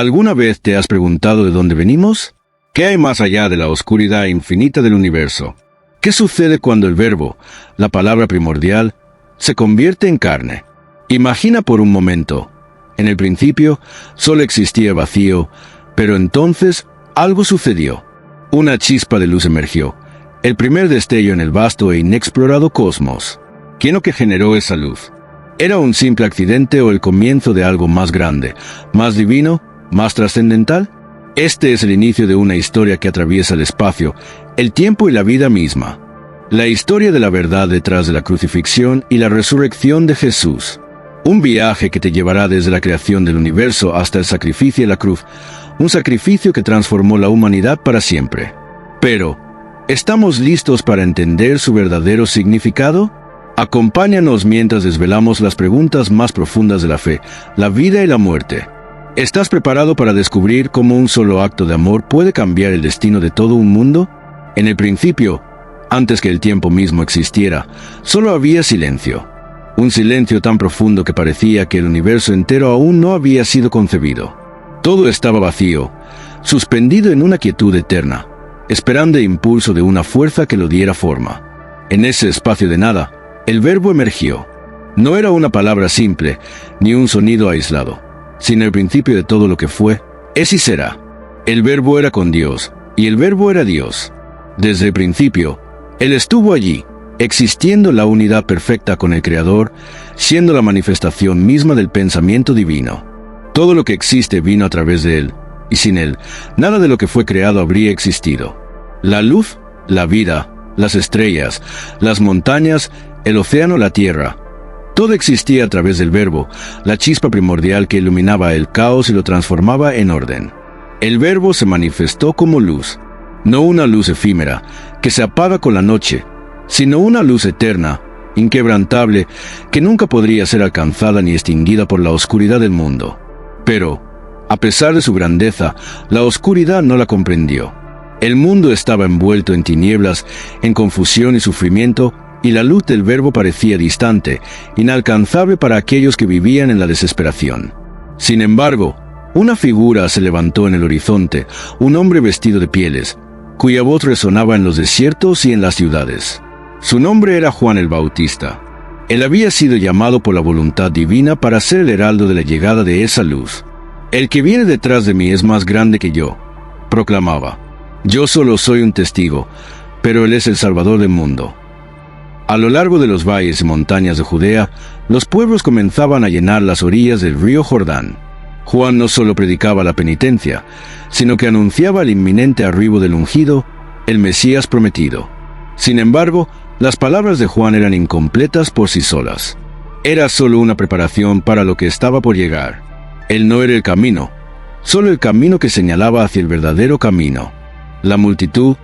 ¿Alguna vez te has preguntado de dónde venimos? ¿Qué hay más allá de la oscuridad infinita del universo? ¿Qué sucede cuando el verbo, la palabra primordial, se convierte en carne? Imagina por un momento. En el principio solo existía vacío, pero entonces algo sucedió. Una chispa de luz emergió, el primer destello en el vasto e inexplorado cosmos. ¿Quién o qué generó esa luz? ¿Era un simple accidente o el comienzo de algo más grande, más divino, más trascendental? Este es el inicio de una historia que atraviesa el espacio, el tiempo y la vida misma. La historia de la verdad detrás de la crucifixión y la resurrección de Jesús. Un viaje que te llevará desde la creación del universo hasta el sacrificio en la cruz, un sacrificio que transformó la humanidad para siempre. Pero, ¿estamos listos para entender su verdadero significado? Acompáñanos mientras desvelamos las preguntas más profundas de la fe, la vida y la muerte. ¿Estás preparado para descubrir cómo un solo acto de amor puede cambiar el destino de todo un mundo? En el principio, antes que el tiempo mismo existiera, solo había silencio. Un silencio tan profundo que parecía que el universo entero aún no había sido concebido. Todo estaba vacío, suspendido en una quietud eterna, esperando el impulso de una fuerza que lo diera forma. En ese espacio de nada, el verbo emergió. No era una palabra simple, ni un sonido aislado, sino el principio de todo lo que fue, es y será. El verbo era con Dios, y el verbo era Dios. Desde el principio, Él estuvo allí, existiendo la unidad perfecta con el Creador, siendo la manifestación misma del pensamiento divino. Todo lo que existe vino a través de Él, y sin Él, nada de lo que fue creado habría existido. La luz, la vida, las estrellas, las montañas, el océano, la tierra. Todo existía a través del verbo, la chispa primordial que iluminaba el caos y lo transformaba en orden. El verbo se manifestó como luz, no una luz efímera, que se apaga con la noche, sino una luz eterna, inquebrantable, que nunca podría ser alcanzada ni extinguida por la oscuridad del mundo. Pero, a pesar de su grandeza, la oscuridad no la comprendió. El mundo estaba envuelto en tinieblas, en confusión y sufrimiento, y la luz del verbo parecía distante, inalcanzable para aquellos que vivían en la desesperación. Sin embargo, una figura se levantó en el horizonte, un hombre vestido de pieles, cuya voz resonaba en los desiertos y en las ciudades. Su nombre era Juan el Bautista. Él había sido llamado por la voluntad divina para ser el heraldo de la llegada de esa luz. «El que viene detrás de mí es más grande que yo», proclamaba. «Yo solo soy un testigo, pero Él es el Salvador del mundo». A lo largo de los valles y montañas de Judea, los pueblos comenzaban a llenar las orillas del río Jordán. Juan no solo predicaba la penitencia, sino que anunciaba el inminente arribo del ungido, el Mesías prometido. Sin embargo, las palabras de Juan eran incompletas por sí solas. Era solo una preparación para lo que estaba por llegar. Él no era el camino, solo el camino que señalaba hacia el verdadero camino. La multitud,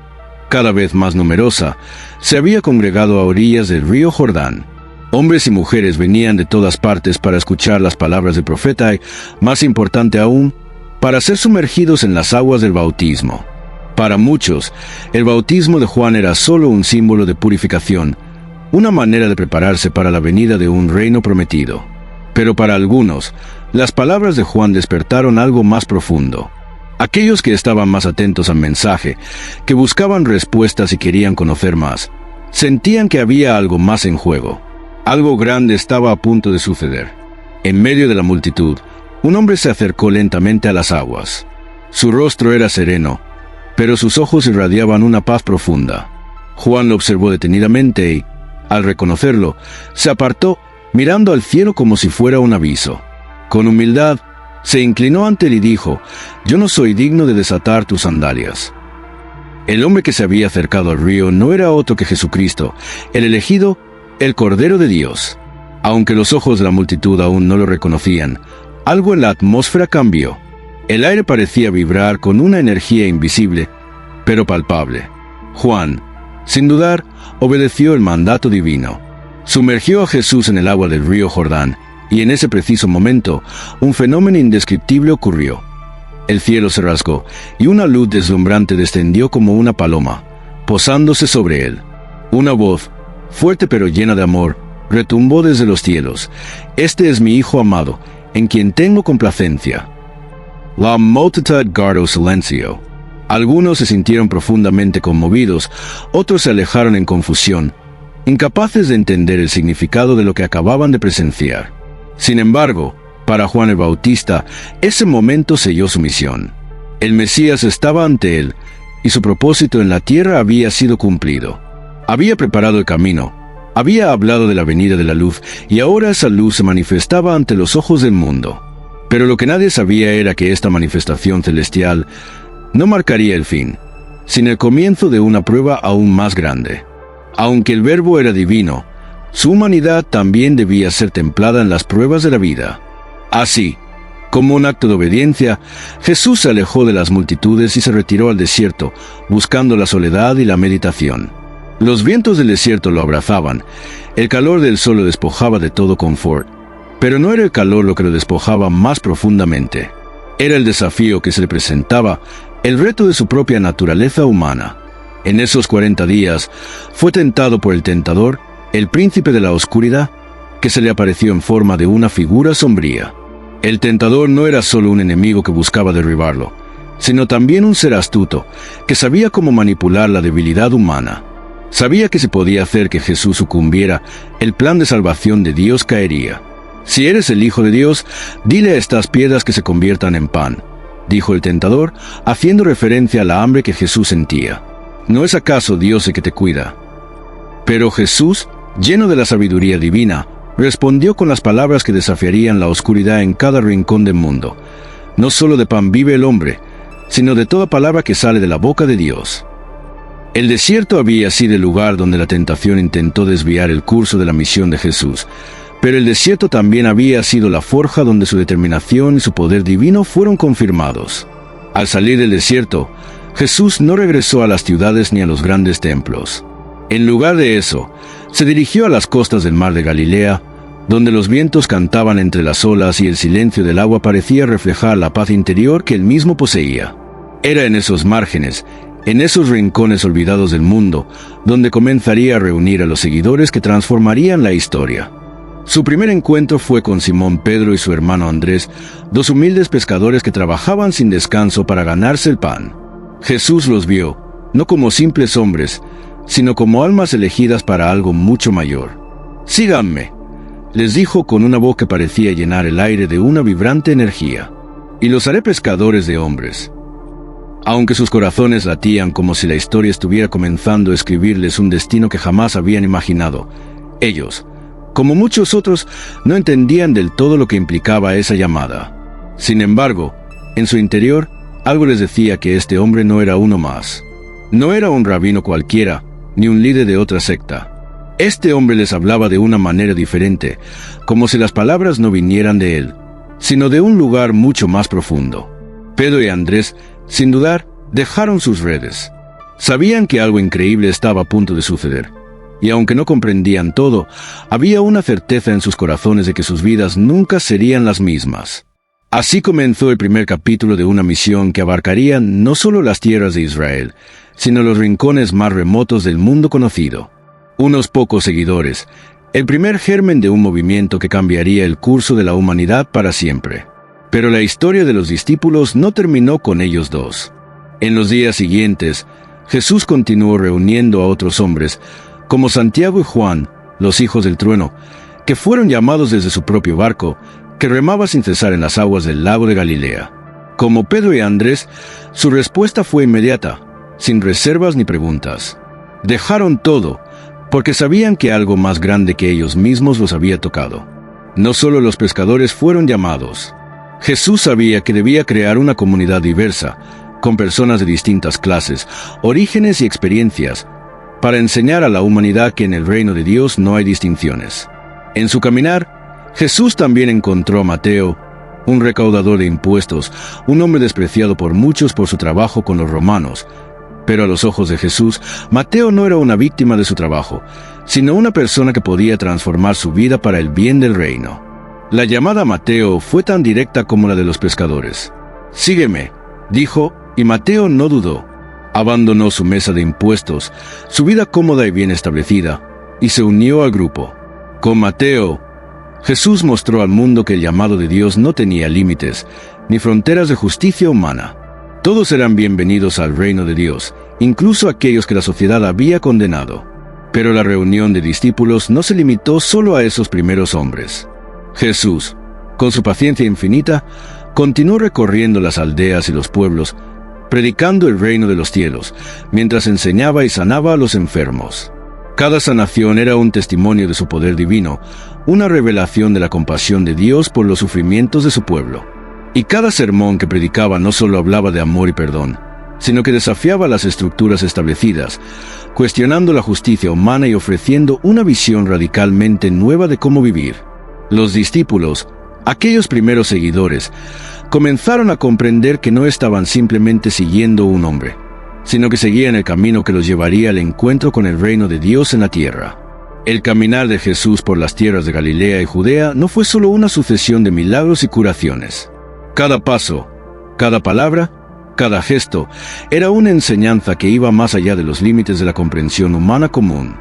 cada vez más numerosa, se había congregado a orillas del río Jordán. Hombres y mujeres venían de todas partes para escuchar las palabras del profeta y, más importante aún, para ser sumergidos en las aguas del bautismo. Para muchos, el bautismo de Juan era solo un símbolo de purificación, una manera de prepararse para la venida de un reino prometido. Pero para algunos, las palabras de Juan despertaron algo más profundo. Aquellos que estaban más atentos al mensaje, que buscaban respuestas y querían conocer más, sentían que había algo más en juego. Algo grande estaba a punto de suceder. En medio de la multitud, un hombre se acercó lentamente a las aguas. Su rostro era sereno, pero sus ojos irradiaban una paz profunda. Juan lo observó detenidamente y, al reconocerlo, se apartó, mirando al cielo como si fuera un aviso. Con humildad, se inclinó ante él y dijo: «Yo no soy digno de desatar tus sandalias». El hombre que se había acercado al río no era otro que Jesucristo, el elegido, el Cordero de Dios. Aunque los ojos de la multitud aún no lo reconocían, algo en la atmósfera cambió. El aire parecía vibrar con una energía invisible, pero palpable. Juan, sin dudar, obedeció el mandato divino. Sumergió a Jesús en el agua del río Jordán, y en ese preciso momento, un fenómeno indescriptible ocurrió. El cielo se rasgó, y una luz deslumbrante descendió como una paloma, posándose sobre él. Una voz, fuerte pero llena de amor, retumbó desde los cielos: «Este es mi Hijo amado, en quien tengo complacencia». La multitud guardó silencio. Algunos se sintieron profundamente conmovidos, otros se alejaron en confusión, incapaces de entender el significado de lo que acababan de presenciar. Sin embargo, para Juan el Bautista, ese momento selló su misión. El Mesías estaba ante él, y su propósito en la tierra había sido cumplido. Había preparado el camino, había hablado de la venida de la luz, y ahora esa luz se manifestaba ante los ojos del mundo. Pero lo que nadie sabía era que esta manifestación celestial no marcaría el fin, sino el comienzo de una prueba aún más grande. Aunque el Verbo era divino, su humanidad también debía ser templada en las pruebas de la vida. Así, como un acto de obediencia, Jesús se alejó de las multitudes y se retiró al desierto, buscando la soledad y la meditación. Los vientos del desierto lo abrazaban, el calor del sol lo despojaba de todo confort, pero no era el calor lo que lo despojaba más profundamente. Era el desafío que se le presentaba, el reto de su propia naturaleza humana. En esos 40 días, fue tentado por el tentador, el príncipe de la oscuridad, que se le apareció en forma de una figura sombría. El tentador no era solo un enemigo que buscaba derribarlo, sino también un ser astuto, que sabía cómo manipular la debilidad humana. Sabía que si podía hacer que Jesús sucumbiera, el plan de salvación de Dios caería. «Si eres el Hijo de Dios, dile a estas piedras que se conviertan en pan», dijo el tentador, haciendo referencia a la hambre que Jesús sentía. ¿No es acaso Dios el que te cuida? Pero Jesús, lleno de la sabiduría divina, respondió con las palabras que desafiarían la oscuridad en cada rincón del mundo. No solo de pan vive el hombre, sino de toda palabra que sale de la boca de Dios. El desierto había sido el lugar donde la tentación intentó desviar el curso de la misión de Jesús, pero el desierto también había sido la forja donde su determinación y su poder divino fueron confirmados. Al salir del desierto, Jesús no regresó a las ciudades ni a los grandes templos. En lugar de eso, se dirigió a las costas del mar de Galilea, donde los vientos cantaban entre las olas y el silencio del agua parecía reflejar la paz interior que él mismo poseía. Era en esos márgenes, en esos rincones olvidados del mundo, donde comenzaría a reunir a los seguidores que transformarían la historia. Su primer encuentro fue con Simón Pedro y su hermano Andrés, dos humildes pescadores que trabajaban sin descanso para ganarse el pan. Jesús los vio, no como simples hombres, sino como almas elegidas para algo mucho mayor. «Síganme», les dijo con una voz que parecía llenar el aire de una vibrante energía, «y los haré pescadores de hombres». Aunque sus corazones latían como si la historia estuviera comenzando a escribirles un destino que jamás habían imaginado, ellos, como muchos otros, no entendían del todo lo que implicaba esa llamada. Sin embargo, en su interior, algo les decía que este hombre no era uno más. No era un rabino cualquiera, ni un líder de otra secta. Este hombre les hablaba de una manera diferente, como si las palabras no vinieran de él, sino de un lugar mucho más profundo. Pedro y Andrés, sin dudar, dejaron sus redes. Sabían que algo increíble estaba a punto de suceder, y aunque no comprendían todo, había una certeza en sus corazones de que sus vidas nunca serían las mismas. Así comenzó el primer capítulo de una misión que abarcaría no solo las tierras de Israel, sino los rincones más remotos del mundo conocido. Unos pocos seguidores, el primer germen de un movimiento que cambiaría el curso de la humanidad para siempre. Pero la historia de los discípulos no terminó con ellos dos. En los días siguientes, Jesús continuó reuniendo a otros hombres, como Santiago y Juan, los hijos del trueno, que fueron llamados desde su propio barco, que remaba sin cesar en las aguas del lago de Galilea. Como Pedro y Andrés, su respuesta fue inmediata, sin reservas ni preguntas. Dejaron todo, porque sabían que algo más grande que ellos mismos los había tocado. No solo los pescadores fueron llamados. Jesús sabía que debía crear una comunidad diversa, con personas de distintas clases, orígenes y experiencias, para enseñar a la humanidad que en el reino de Dios no hay distinciones. En su caminar, Jesús también encontró a Mateo, un recaudador de impuestos, un hombre despreciado por muchos por su trabajo con los romanos. Pero a los ojos de Jesús, Mateo no era una víctima de su trabajo, sino una persona que podía transformar su vida para el bien del reino. La llamada a Mateo fue tan directa como la de los pescadores. «Sígueme», dijo, y Mateo no dudó. Abandonó su mesa de impuestos, su vida cómoda y bien establecida, y se unió al grupo. Con Mateo, Jesús mostró al mundo que el llamado de Dios no tenía límites, ni fronteras de justicia humana. Todos eran bienvenidos al reino de Dios, incluso aquellos que la sociedad había condenado. Pero la reunión de discípulos no se limitó solo a esos primeros hombres. Jesús, con su paciencia infinita, continuó recorriendo las aldeas y los pueblos, predicando el reino de los cielos, mientras enseñaba y sanaba a los enfermos. Cada sanación era un testimonio de su poder divino, una revelación de la compasión de Dios por los sufrimientos de su pueblo. Y cada sermón que predicaba no solo hablaba de amor y perdón, sino que desafiaba las estructuras establecidas, cuestionando la justicia humana y ofreciendo una visión radicalmente nueva de cómo vivir. Los discípulos, aquellos primeros seguidores, comenzaron a comprender que no estaban simplemente siguiendo un hombre, sino que seguían el camino que los llevaría al encuentro con el reino de Dios en la tierra. El caminar de Jesús por las tierras de Galilea y Judea no fue solo una sucesión de milagros y curaciones. Cada paso, cada palabra, cada gesto, era una enseñanza que iba más allá de los límites de la comprensión humana común.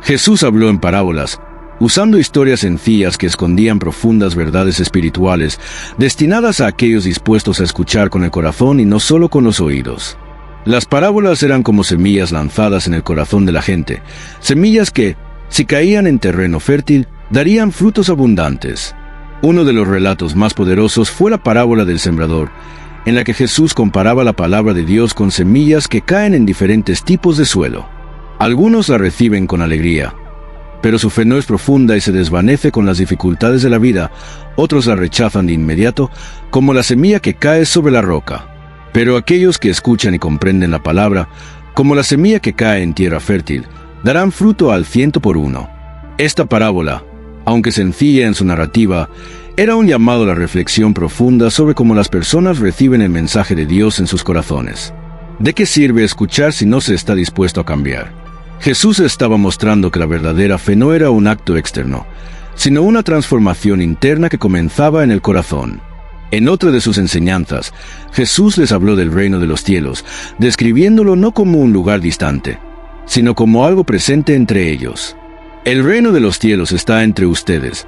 Jesús habló en parábolas, usando historias sencillas que escondían profundas verdades espirituales, destinadas a aquellos dispuestos a escuchar con el corazón y no solo con los oídos. Las parábolas eran como semillas lanzadas en el corazón de la gente, semillas que, si caían en terreno fértil, darían frutos abundantes. Uno de los relatos más poderosos fue la parábola del sembrador, en la que Jesús comparaba la palabra de Dios con semillas que caen en diferentes tipos de suelo. Algunos la reciben con alegría, pero su fe no es profunda y se desvanece con las dificultades de la vida. Otros la rechazan de inmediato, como la semilla que cae sobre la roca. Pero aquellos que escuchan y comprenden la palabra, como la semilla que cae en tierra fértil, darán fruto al 100%. Esta parábola, aunque sencilla en su narrativa, era un llamado a la reflexión profunda sobre cómo las personas reciben el mensaje de Dios en sus corazones. ¿De qué sirve escuchar si no se está dispuesto a cambiar? Jesús estaba mostrando que la verdadera fe no era un acto externo, sino una transformación interna que comenzaba en el corazón. En otra de sus enseñanzas, Jesús les habló del reino de los cielos, describiéndolo no como un lugar distante, sino como algo presente entre ellos. El reino de los cielos está entre ustedes,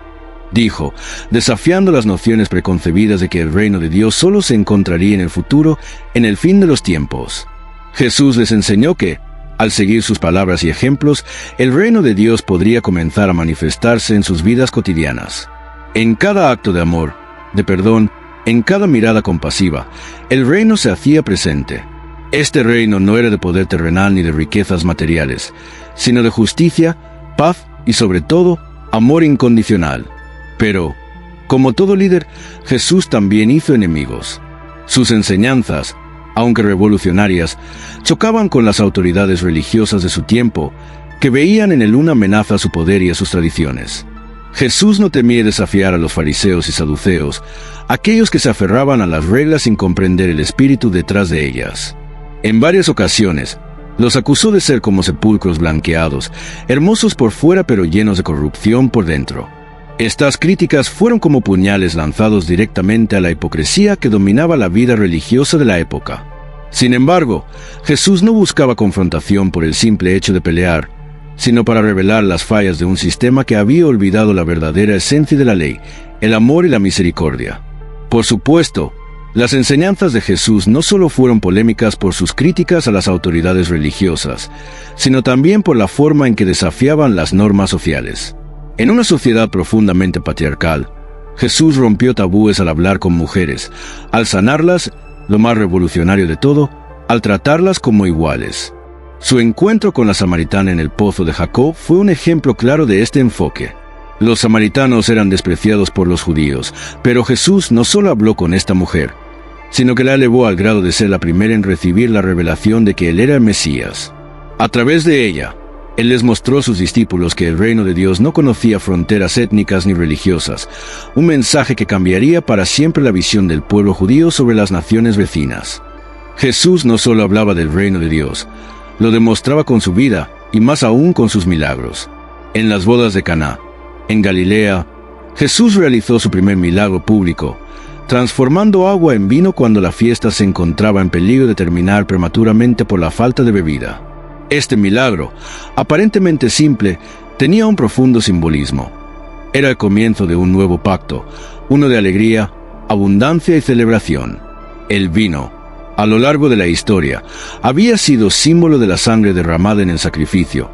dijo, desafiando las nociones preconcebidas de que el reino de Dios solo se encontraría en el futuro, en el fin de los tiempos. Jesús les enseñó que, al seguir sus palabras y ejemplos, el reino de Dios podría comenzar a manifestarse en sus vidas cotidianas. En cada acto de amor, de perdón, en cada mirada compasiva, el reino se hacía presente. Este reino no era de poder terrenal ni de riquezas materiales, sino de justicia, paz y sobre todo, amor incondicional. Pero, como todo líder, Jesús también hizo enemigos. Sus enseñanzas, aunque revolucionarias, chocaban con las autoridades religiosas de su tiempo, que veían en él una amenaza a su poder y a sus tradiciones. Jesús no temía desafiar a los fariseos y saduceos, aquellos que se aferraban a las reglas sin comprender el espíritu detrás de ellas. En varias ocasiones, los acusó de ser como sepulcros blanqueados, hermosos por fuera pero llenos de corrupción por dentro. Estas críticas fueron como puñales lanzados directamente a la hipocresía que dominaba la vida religiosa de la época. Sin embargo, Jesús no buscaba confrontación por el simple hecho de pelear, sino para revelar las fallas de un sistema que había olvidado la verdadera esencia de la ley, el amor y la misericordia. Por supuesto, las enseñanzas de Jesús no solo fueron polémicas por sus críticas a las autoridades religiosas, sino también por la forma en que desafiaban las normas sociales. En una sociedad profundamente patriarcal, Jesús rompió tabúes al hablar con mujeres, al sanarlas, lo más revolucionario de todo, al tratarlas como iguales. Su encuentro con la samaritana en el pozo de Jacob fue un ejemplo claro de este enfoque. Los samaritanos eran despreciados por los judíos, pero Jesús no solo habló con esta mujer, sino que la elevó al grado de ser la primera en recibir la revelación de que Él era el Mesías. A través de ella, Él les mostró a sus discípulos que el reino de Dios no conocía fronteras étnicas ni religiosas, un mensaje que cambiaría para siempre la visión del pueblo judío sobre las naciones vecinas. Jesús no solo hablaba del reino de Dios, lo demostraba con su vida y más aún con sus milagros. En las bodas de Caná, en Galilea, Jesús realizó su primer milagro público, transformando agua en vino cuando la fiesta se encontraba en peligro de terminar prematuramente por la falta de bebida. Este milagro, aparentemente simple, tenía un profundo simbolismo. Era el comienzo de un nuevo pacto, uno de alegría, abundancia y celebración. El vino, a lo largo de la historia, había sido símbolo de la sangre derramada en el sacrificio,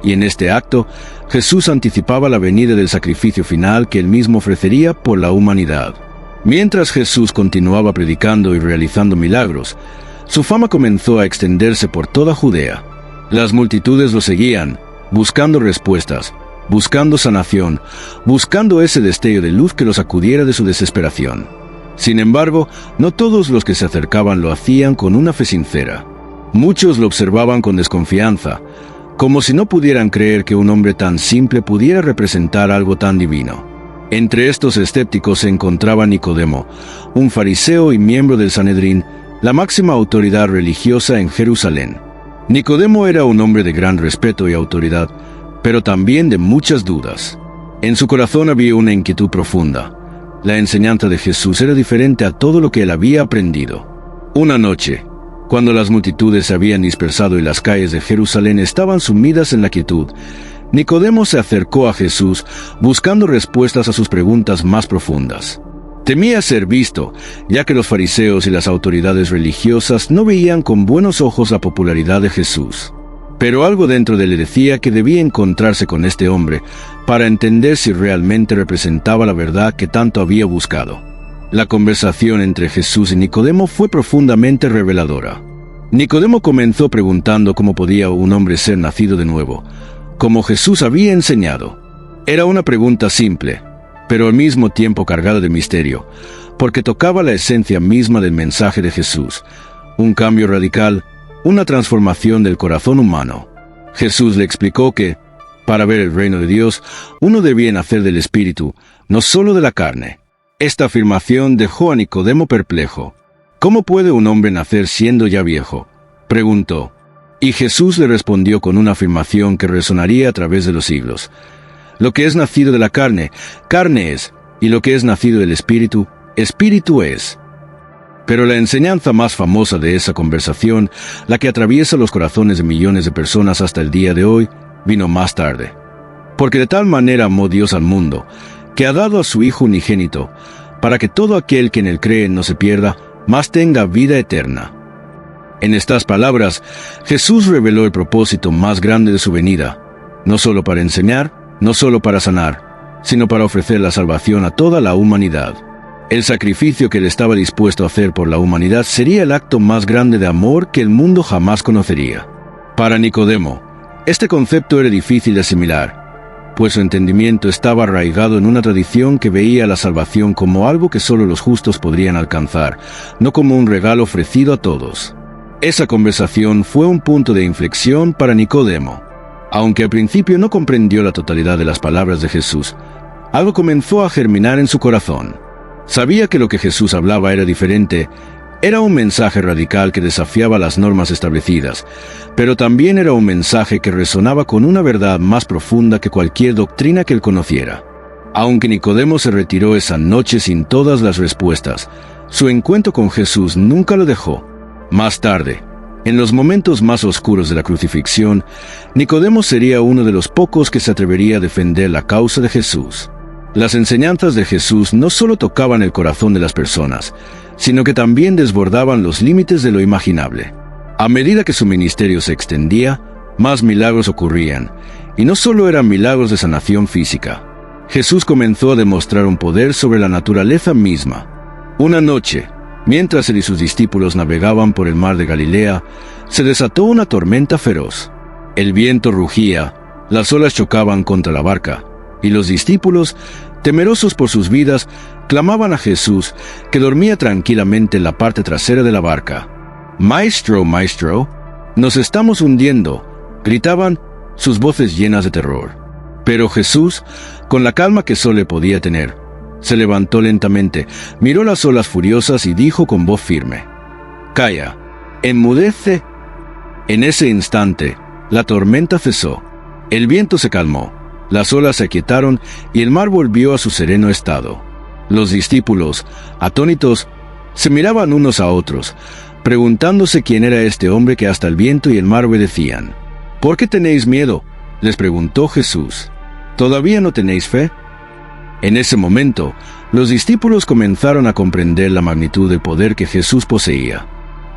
y en este acto, Jesús anticipaba la venida del sacrificio final que él mismo ofrecería por la humanidad. Mientras Jesús continuaba predicando y realizando milagros, su fama comenzó a extenderse por toda Judea. Las multitudes lo seguían, buscando respuestas, buscando sanación, buscando ese destello de luz que los sacudiera de su desesperación. Sin embargo, no todos los que se acercaban lo hacían con una fe sincera. Muchos lo observaban con desconfianza, como si no pudieran creer que un hombre tan simple pudiera representar algo tan divino. Entre estos escépticos se encontraba Nicodemo, un fariseo y miembro del Sanedrín, la máxima autoridad religiosa en Jerusalén. Nicodemo era un hombre de gran respeto y autoridad, pero también de muchas dudas. En su corazón había una inquietud profunda. La enseñanza de Jesús era diferente a todo lo que él había aprendido. Una noche, cuando las multitudes se habían dispersado y las calles de Jerusalén estaban sumidas en la quietud, Nicodemo se acercó a Jesús buscando respuestas a sus preguntas más profundas. Temía ser visto, ya que los fariseos y las autoridades religiosas no veían con buenos ojos la popularidad de Jesús. Pero algo dentro de él le decía que debía encontrarse con este hombre para entender si realmente representaba la verdad que tanto había buscado. La conversación entre Jesús y Nicodemo fue profundamente reveladora. Nicodemo comenzó preguntando cómo podía un hombre ser nacido de nuevo, como Jesús había enseñado. Era una pregunta simple, pero al mismo tiempo cargada de misterio, porque tocaba la esencia misma del mensaje de Jesús, un cambio radical, una transformación del corazón humano. Jesús le explicó que, para ver el reino de Dios, uno debía nacer del Espíritu, no solo de la carne. Esta afirmación dejó a Nicodemo perplejo. ¿Cómo puede un hombre nacer siendo ya viejo?, preguntó. Y Jesús le respondió con una afirmación que resonaría a través de los siglos. Lo que es nacido de la carne, carne es, y lo que es nacido del Espíritu, Espíritu es. Pero la enseñanza más famosa de esa conversación, la que atraviesa los corazones de millones de personas hasta el día de hoy, vino más tarde. Porque de tal manera amó Dios al mundo, que ha dado a su Hijo unigénito, para que todo aquel que en él cree no se pierda, mas tenga vida eterna. En estas palabras, Jesús reveló el propósito más grande de su venida, no solo para enseñar, no solo para sanar, sino para ofrecer la salvación a toda la humanidad. El sacrificio que él estaba dispuesto a hacer por la humanidad sería el acto más grande de amor que el mundo jamás conocería. Para Nicodemo, este concepto era difícil de asimilar, pues su entendimiento estaba arraigado en una tradición que veía la salvación como algo que solo los justos podrían alcanzar, no como un regalo ofrecido a todos. Esa conversación fue un punto de inflexión para Nicodemo. Aunque al principio no comprendió la totalidad de las palabras de Jesús, algo comenzó a germinar en su corazón. Sabía que lo que Jesús hablaba era diferente, era un mensaje radical que desafiaba las normas establecidas, pero también era un mensaje que resonaba con una verdad más profunda que cualquier doctrina que él conociera. Aunque Nicodemo se retiró esa noche sin todas las respuestas, su encuentro con Jesús nunca lo dejó. Más tarde, en los momentos más oscuros de la crucifixión, Nicodemo sería uno de los pocos que se atrevería a defender la causa de Jesús. Las enseñanzas de Jesús no solo tocaban el corazón de las personas, sino que también desbordaban los límites de lo imaginable. A medida que su ministerio se extendía, más milagros ocurrían, y no solo eran milagros de sanación física. Jesús comenzó a demostrar un poder sobre la naturaleza misma. Una noche, mientras él y sus discípulos navegaban por el mar de Galilea, se desató una tormenta feroz. El viento rugía, las olas chocaban contra la barca, y los discípulos, temerosos por sus vidas, clamaban a Jesús, que dormía tranquilamente en la parte trasera de la barca. «Maestro, maestro, nos estamos hundiendo», gritaban, sus voces llenas de terror. Pero Jesús, con la calma que solo podía tener, se levantó lentamente, miró las olas furiosas y dijo con voz firme: «Calla, enmudece». En ese instante, la tormenta cesó, el viento se calmó, las olas se aquietaron y el mar volvió a su sereno estado. Los discípulos, atónitos, se miraban unos a otros, preguntándose quién era este hombre que hasta el viento y el mar obedecían. «¿Por qué tenéis miedo?», les preguntó Jesús. «¿Todavía no tenéis fe?». En ese momento, Los discípulos comenzaron a comprender la magnitud del poder que Jesús poseía.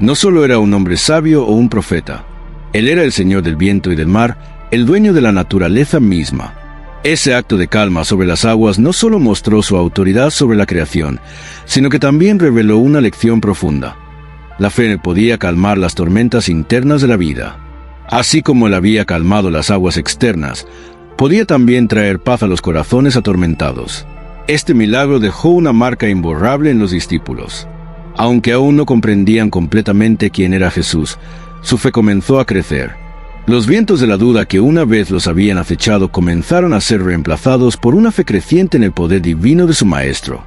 No solo era un hombre sabio o un profeta, Él era el Señor del viento y del mar, el dueño de la naturaleza misma. Ese acto de calma sobre las aguas no solo mostró su autoridad sobre la creación, sino que también reveló una lección profunda. La fe podía calmar las tormentas internas de la vida. Así como Él había calmado las aguas externas, podía también traer paz a los corazones atormentados. Este milagro dejó una marca imborrable en los discípulos. Aunque aún no comprendían completamente quién era Jesús, su fe comenzó a crecer. Los vientos de la duda que una vez los habían acechado comenzaron a ser reemplazados por una fe creciente en el poder divino de su Maestro.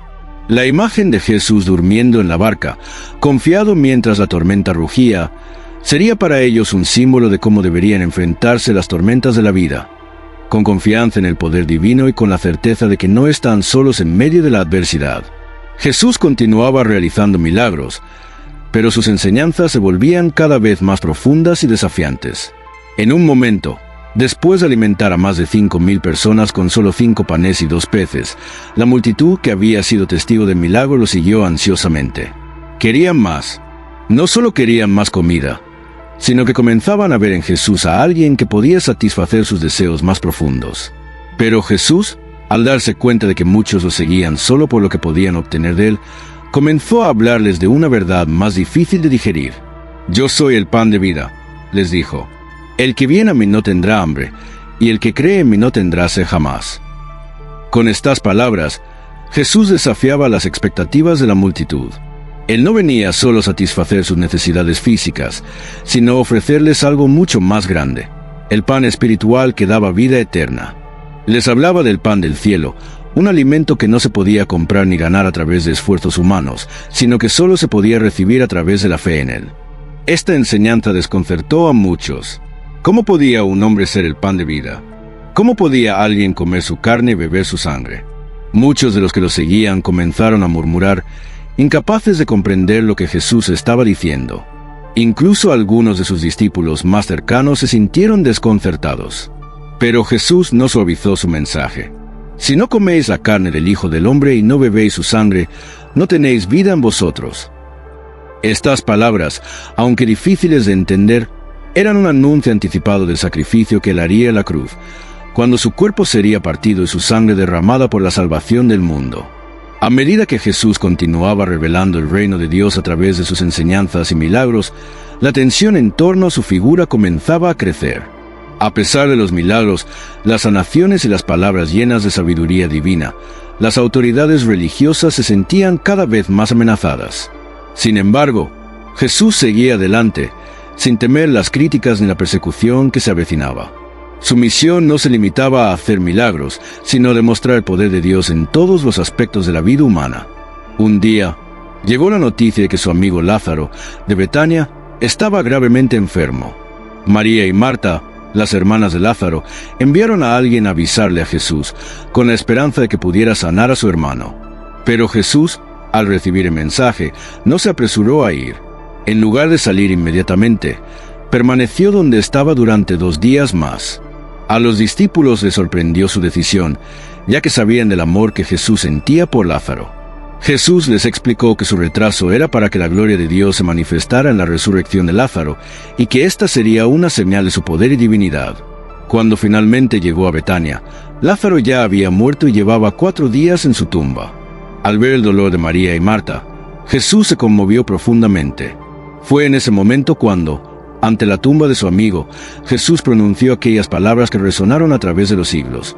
La imagen de Jesús durmiendo en la barca, confiado mientras la tormenta rugía, sería para ellos un símbolo de cómo deberían enfrentarse las tormentas de la vida, con confianza en el poder divino y con la certeza de que no están solos en medio de la adversidad. Jesús continuaba realizando milagros, pero sus enseñanzas se volvían cada vez más profundas y desafiantes. En un momento, después de alimentar a más de 5,000 personas con solo 5 panes y 2 peces, la multitud que había sido testigo del milagro lo siguió ansiosamente. Querían más. No solo querían más comida, sino que comenzaban a ver en Jesús a alguien que podía satisfacer sus deseos más profundos. Pero Jesús, al darse cuenta de que muchos lo seguían solo por lo que podían obtener de él, comenzó a hablarles de una verdad más difícil de digerir. «Yo soy el pan de vida», les dijo. «El que viene a mí no tendrá hambre, y el que cree en mí no tendrá sed jamás». Con estas palabras, Jesús desafiaba las expectativas de la multitud. Él no venía solo a satisfacer sus necesidades físicas, sino a ofrecerles algo mucho más grande, el pan espiritual que daba vida eterna. Les hablaba del pan del cielo, un alimento que no se podía comprar ni ganar a través de esfuerzos humanos, sino que solo se podía recibir a través de la fe en él. Esta enseñanza desconcertó a muchos. ¿Cómo podía un hombre ser el pan de vida? ¿Cómo podía alguien comer su carne y beber su sangre? Muchos de los que lo seguían comenzaron a murmurar, incapaces de comprender lo que Jesús estaba diciendo. Incluso algunos de sus discípulos más cercanos se sintieron desconcertados. Pero Jesús no suavizó su mensaje. «Si no coméis la carne del Hijo del Hombre y no bebéis su sangre, no tenéis vida en vosotros». Estas palabras, aunque difíciles de entender, eran un anuncio anticipado del sacrificio que él haría en la cruz, cuando su cuerpo sería partido y su sangre derramada por la salvación del mundo. A medida que Jesús continuaba revelando el reino de Dios a través de sus enseñanzas y milagros, la tensión en torno a su figura comenzaba a crecer. A pesar de los milagros, las sanaciones y las palabras llenas de sabiduría divina, las autoridades religiosas se sentían cada vez más amenazadas. Sin embargo, Jesús seguía adelante, sin temer las críticas ni la persecución que se avecinaba. Su misión no se limitaba a hacer milagros, sino a demostrar el poder de Dios en todos los aspectos de la vida humana. Un día, llegó la noticia de que su amigo Lázaro, de Betania, estaba gravemente enfermo. María y Marta, las hermanas de Lázaro, enviaron a alguien a avisarle a Jesús, con la esperanza de que pudiera sanar a su hermano. Pero Jesús, al recibir el mensaje, no se apresuró a ir. En lugar de salir inmediatamente, permaneció donde estaba durante 2 días más. A los discípulos les sorprendió su decisión, ya que sabían del amor que Jesús sentía por Lázaro. Jesús les explicó que su retraso era para que la gloria de Dios se manifestara en la resurrección de Lázaro, y que ésta sería una señal de su poder y divinidad. Cuando finalmente llegó a Betania, Lázaro ya había muerto y llevaba 4 días en su tumba. Al ver el dolor de María y Marta, Jesús se conmovió profundamente. Fue en ese momento cuando, ante la tumba de su amigo, Jesús pronunció aquellas palabras que resonaron a través de los siglos.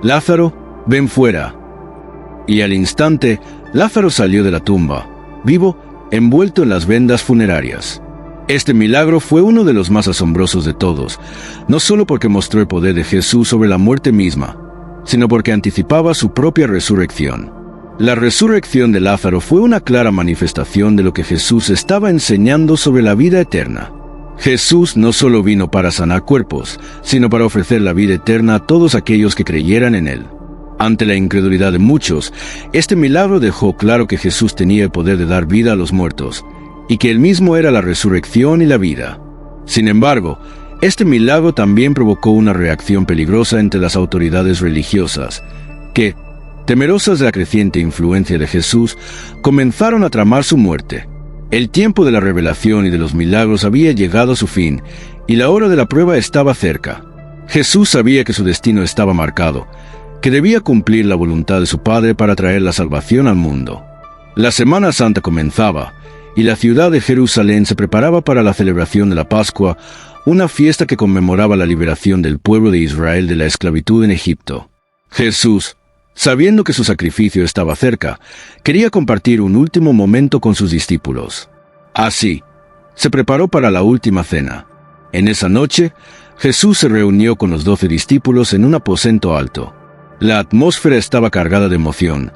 «Lázaro, ven fuera». Y al instante, Lázaro salió de la tumba, vivo, envuelto en las vendas funerarias. Este milagro fue uno de los más asombrosos de todos, no solo porque mostró el poder de Jesús sobre la muerte misma, sino porque anticipaba su propia resurrección. La resurrección de Lázaro fue una clara manifestación de lo que Jesús estaba enseñando sobre la vida eterna. Jesús no solo vino para sanar cuerpos, sino para ofrecer la vida eterna a todos aquellos que creyeran en él. Ante la incredulidad de muchos, este milagro dejó claro que Jesús tenía el poder de dar vida a los muertos, y que él mismo era la resurrección y la vida. Sin embargo, este milagro también provocó una reacción peligrosa entre las autoridades religiosas, que, temerosas de la creciente influencia de Jesús, comenzaron a tramar su muerte. El tiempo de la revelación y de los milagros había llegado a su fin, y la hora de la prueba estaba cerca. Jesús sabía que su destino estaba marcado, que debía cumplir la voluntad de su Padre para traer la salvación al mundo. La Semana Santa comenzaba, y la ciudad de Jerusalén se preparaba para la celebración de la Pascua, una fiesta que conmemoraba la liberación del pueblo de Israel de la esclavitud en Egipto. Jesús, sabiendo que su sacrificio estaba cerca, quería compartir un último momento con sus discípulos. Así, se preparó para la última cena. En esa noche, Jesús se reunió con los 12 discípulos en un aposento alto. La atmósfera estaba cargada de emoción,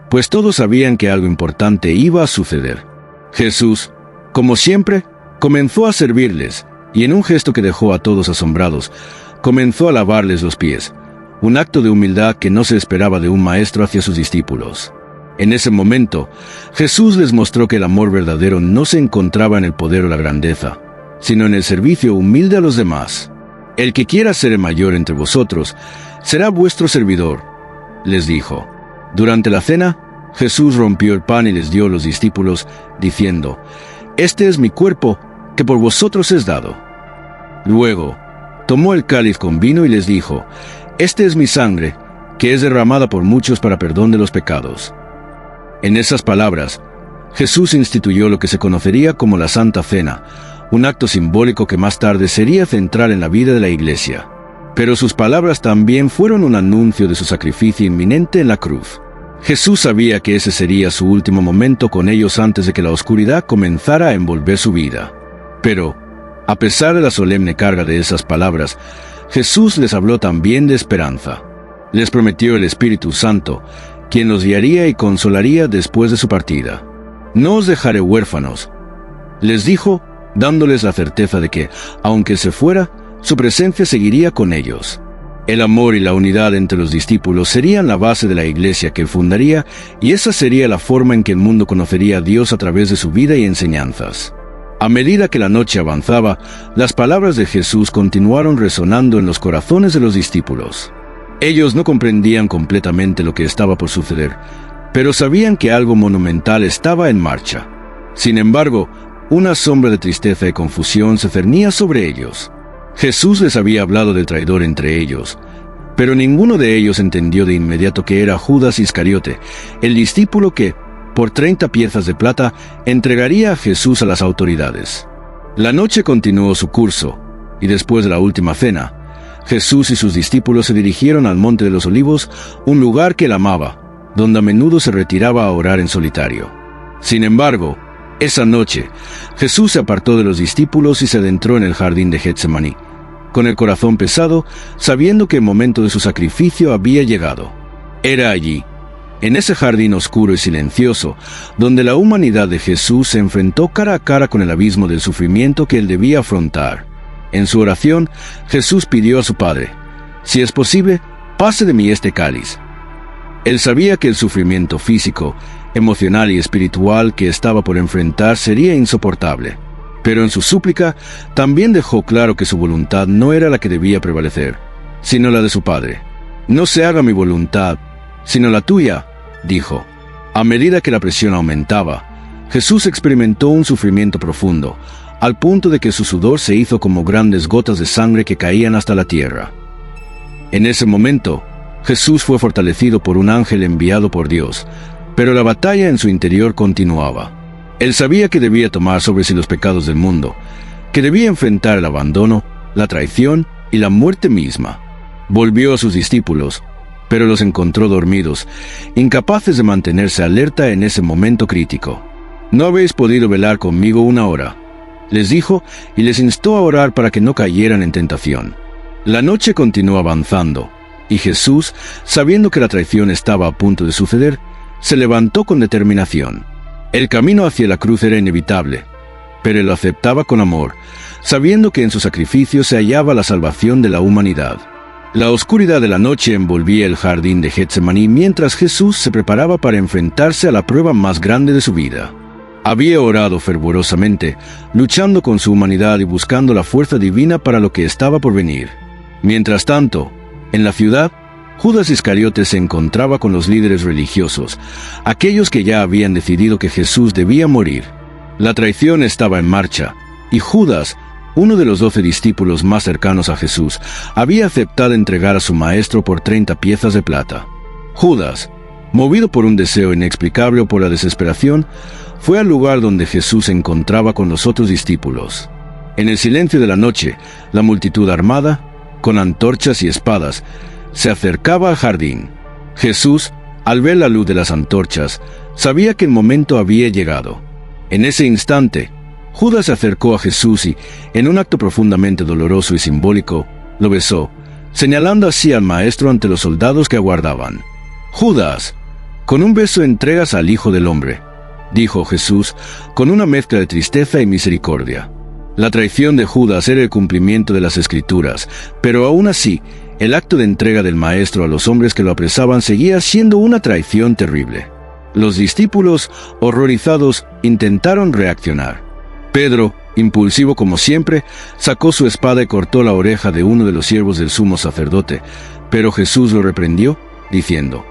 pues todos sabían que algo importante iba a suceder. Jesús, como siempre, comenzó a servirles, y en un gesto que dejó a todos asombrados, comenzó a lavarles los pies, un acto de humildad que no se esperaba de un maestro hacia sus discípulos. En ese momento, Jesús les mostró que el amor verdadero no se encontraba en el poder o la grandeza, sino en el servicio humilde a los demás. El que quiera ser el mayor entre vosotros, será vuestro servidor, les dijo. Durante la cena, Jesús rompió el pan y les dio a los discípulos, diciendo: «Este es mi cuerpo, que por vosotros es dado». Luego, tomó el cáliz con vino y les dijo: «Este es mi sangre, que es derramada por muchos para perdón de los pecados». En esas palabras, Jesús instituyó lo que se conocería como la Santa Cena, un acto simbólico que más tarde sería central en la vida de la Iglesia. Pero sus palabras también fueron un anuncio de su sacrificio inminente en la cruz. Jesús sabía que ese sería su último momento con ellos antes de que la oscuridad comenzara a envolver su vida. Pero, a pesar de la solemne carga de esas palabras, Jesús les habló también de esperanza. Les prometió el Espíritu Santo, quien los guiaría y consolaría después de su partida. «No os dejaré huérfanos», les dijo, dándoles la certeza de que, aunque se fuera, su presencia seguiría con ellos. El amor y la unidad entre los discípulos serían la base de la Iglesia que él fundaría, y esa sería la forma en que el mundo conocería a Dios a través de su vida y enseñanzas. A medida que la noche avanzaba, las palabras de Jesús continuaron resonando en los corazones de los discípulos. Ellos no comprendían completamente lo que estaba por suceder, pero sabían que algo monumental estaba en marcha. Sin embargo, una sombra de tristeza y confusión se cernía sobre ellos. Jesús les había hablado del traidor entre ellos, pero ninguno de ellos entendió de inmediato que era Judas Iscariote, el discípulo que, por 30 piezas de plata, entregaría a Jesús a las autoridades. La noche continuó su curso, y después de la última cena, Jesús y sus discípulos se dirigieron al Monte de los Olivos, un lugar que él amaba, donde a menudo se retiraba a orar en solitario. Sin embargo, esa noche, Jesús se apartó de los discípulos y se adentró en el jardín de Getsemaní, con el corazón pesado, sabiendo que el momento de su sacrificio había llegado. Era allí, en ese jardín oscuro y silencioso, donde la humanidad de Jesús se enfrentó cara a cara con el abismo del sufrimiento que él debía afrontar. En su oración, Jesús pidió a su Padre: «Si es posible, pase de mí este cáliz». Él sabía que el sufrimiento físico, emocional y espiritual que estaba por enfrentar sería insoportable, pero en su súplica también dejó claro que su voluntad no era la que debía prevalecer, sino la de su Padre. «No se haga mi voluntad, sino la tuya», dijo. A medida que la presión aumentaba, Jesús experimentó un sufrimiento profundo, al punto de que su sudor se hizo como grandes gotas de sangre que caían hasta la tierra. En ese momento, Jesús fue fortalecido por un ángel enviado por Dios, pero la batalla en su interior continuaba. Él sabía que debía tomar sobre sí los pecados del mundo, que debía enfrentar el abandono, la traición y la muerte misma. Volvió a sus discípulos, pero los encontró dormidos, incapaces de mantenerse alerta en ese momento crítico. «No habéis podido velar conmigo una hora», les dijo, y les instó a orar para que no cayeran en tentación. La noche continuó avanzando, y Jesús, sabiendo que la traición estaba a punto de suceder, se levantó con determinación. El camino hacia la cruz era inevitable, pero él lo aceptaba con amor, sabiendo que en su sacrificio se hallaba la salvación de la humanidad. La oscuridad de la noche envolvía el jardín de Getsemaní mientras Jesús se preparaba para enfrentarse a la prueba más grande de su vida. Había orado fervorosamente, luchando con su humanidad y buscando la fuerza divina para lo que estaba por venir. Mientras tanto, en la ciudad, Judas Iscariote se encontraba con los líderes religiosos, aquellos que ya habían decidido que Jesús debía morir. La traición estaba en marcha, y Judas, uno de los 12 discípulos más cercanos a Jesús, había aceptado entregar a su maestro por 30 piezas de plata. Judas, movido por un deseo inexplicable o por la desesperación, fue al lugar donde Jesús se encontraba con los otros discípulos. En el silencio de la noche, la multitud armada, con antorchas y espadas, se acercaba al jardín. Jesús, al ver la luz de las antorchas, sabía que el momento había llegado. En ese instante, Judas se acercó a Jesús y, en un acto profundamente doloroso y simbólico, lo besó, señalando así al Maestro ante los soldados que aguardaban. «Judas, con un beso entregas al Hijo del Hombre», dijo Jesús, con una mezcla de tristeza y misericordia. La traición de Judas era el cumplimiento de las Escrituras, pero aún así, el acto de entrega del Maestro a los hombres que lo apresaban seguía siendo una traición terrible. Los discípulos, horrorizados, intentaron reaccionar. Pedro, impulsivo como siempre, sacó su espada y cortó la oreja de uno de los siervos del sumo sacerdote, pero Jesús lo reprendió, diciendo: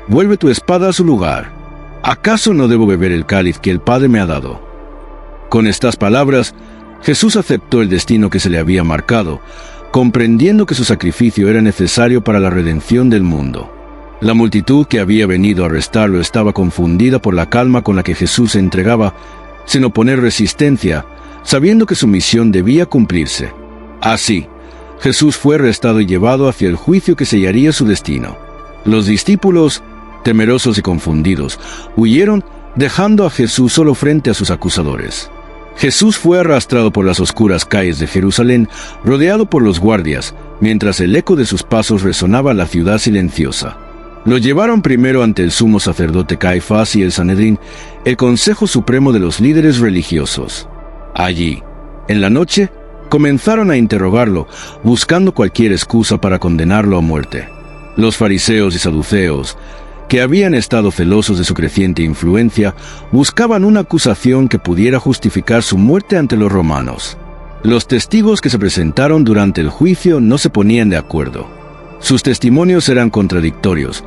«Vuelve tu espada a su lugar. ¿Acaso no debo beber el cáliz que el Padre me ha dado?». Con estas palabras, Jesús aceptó el destino que se le había marcado, comprendiendo que su sacrificio era necesario para la redención del mundo. La multitud que había venido a arrestarlo estaba confundida por la calma con la que Jesús se entregaba, sin oponer resistencia, sabiendo que su misión debía cumplirse. Así, Jesús fue arrestado y llevado hacia el juicio que sellaría su destino. Los discípulos, temerosos y confundidos, huyeron, dejando a Jesús solo frente a sus acusadores. Jesús fue arrastrado por las oscuras calles de Jerusalén, rodeado por los guardias, mientras el eco de sus pasos resonaba en la ciudad silenciosa. Lo llevaron primero ante el sumo sacerdote Caifás y el Sanedrín, el Consejo Supremo de los líderes religiosos. Allí, en la noche, comenzaron a interrogarlo, buscando cualquier excusa para condenarlo a muerte. Los fariseos y saduceos, que habían estado celosos de su creciente influencia, buscaban una acusación que pudiera justificar su muerte ante los romanos. Los testigos que se presentaron durante el juicio no se ponían de acuerdo. Sus testimonios eran contradictorios,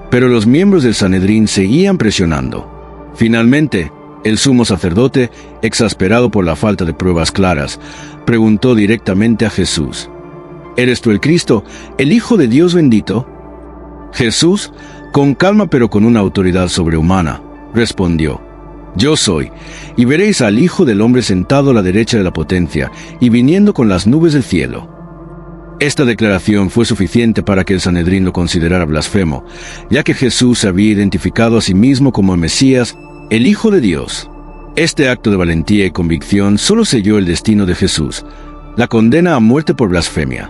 pero los miembros del Sanedrín seguían presionando. Finalmente, el sumo sacerdote, exasperado por la falta de pruebas claras, preguntó directamente a Jesús: «¿Eres tú el Cristo, el Hijo de Dios bendito?». Jesús, con calma pero con una autoridad sobrehumana, respondió: «Yo soy, y veréis al Hijo del Hombre sentado a la derecha de la potencia, y viniendo con las nubes del cielo». Esta declaración fue suficiente para que el Sanedrín lo considerara blasfemo, ya que Jesús se había identificado a sí mismo como el Mesías, el Hijo de Dios. Este acto de valentía y convicción solo selló el destino de Jesús, la condena a muerte por blasfemia.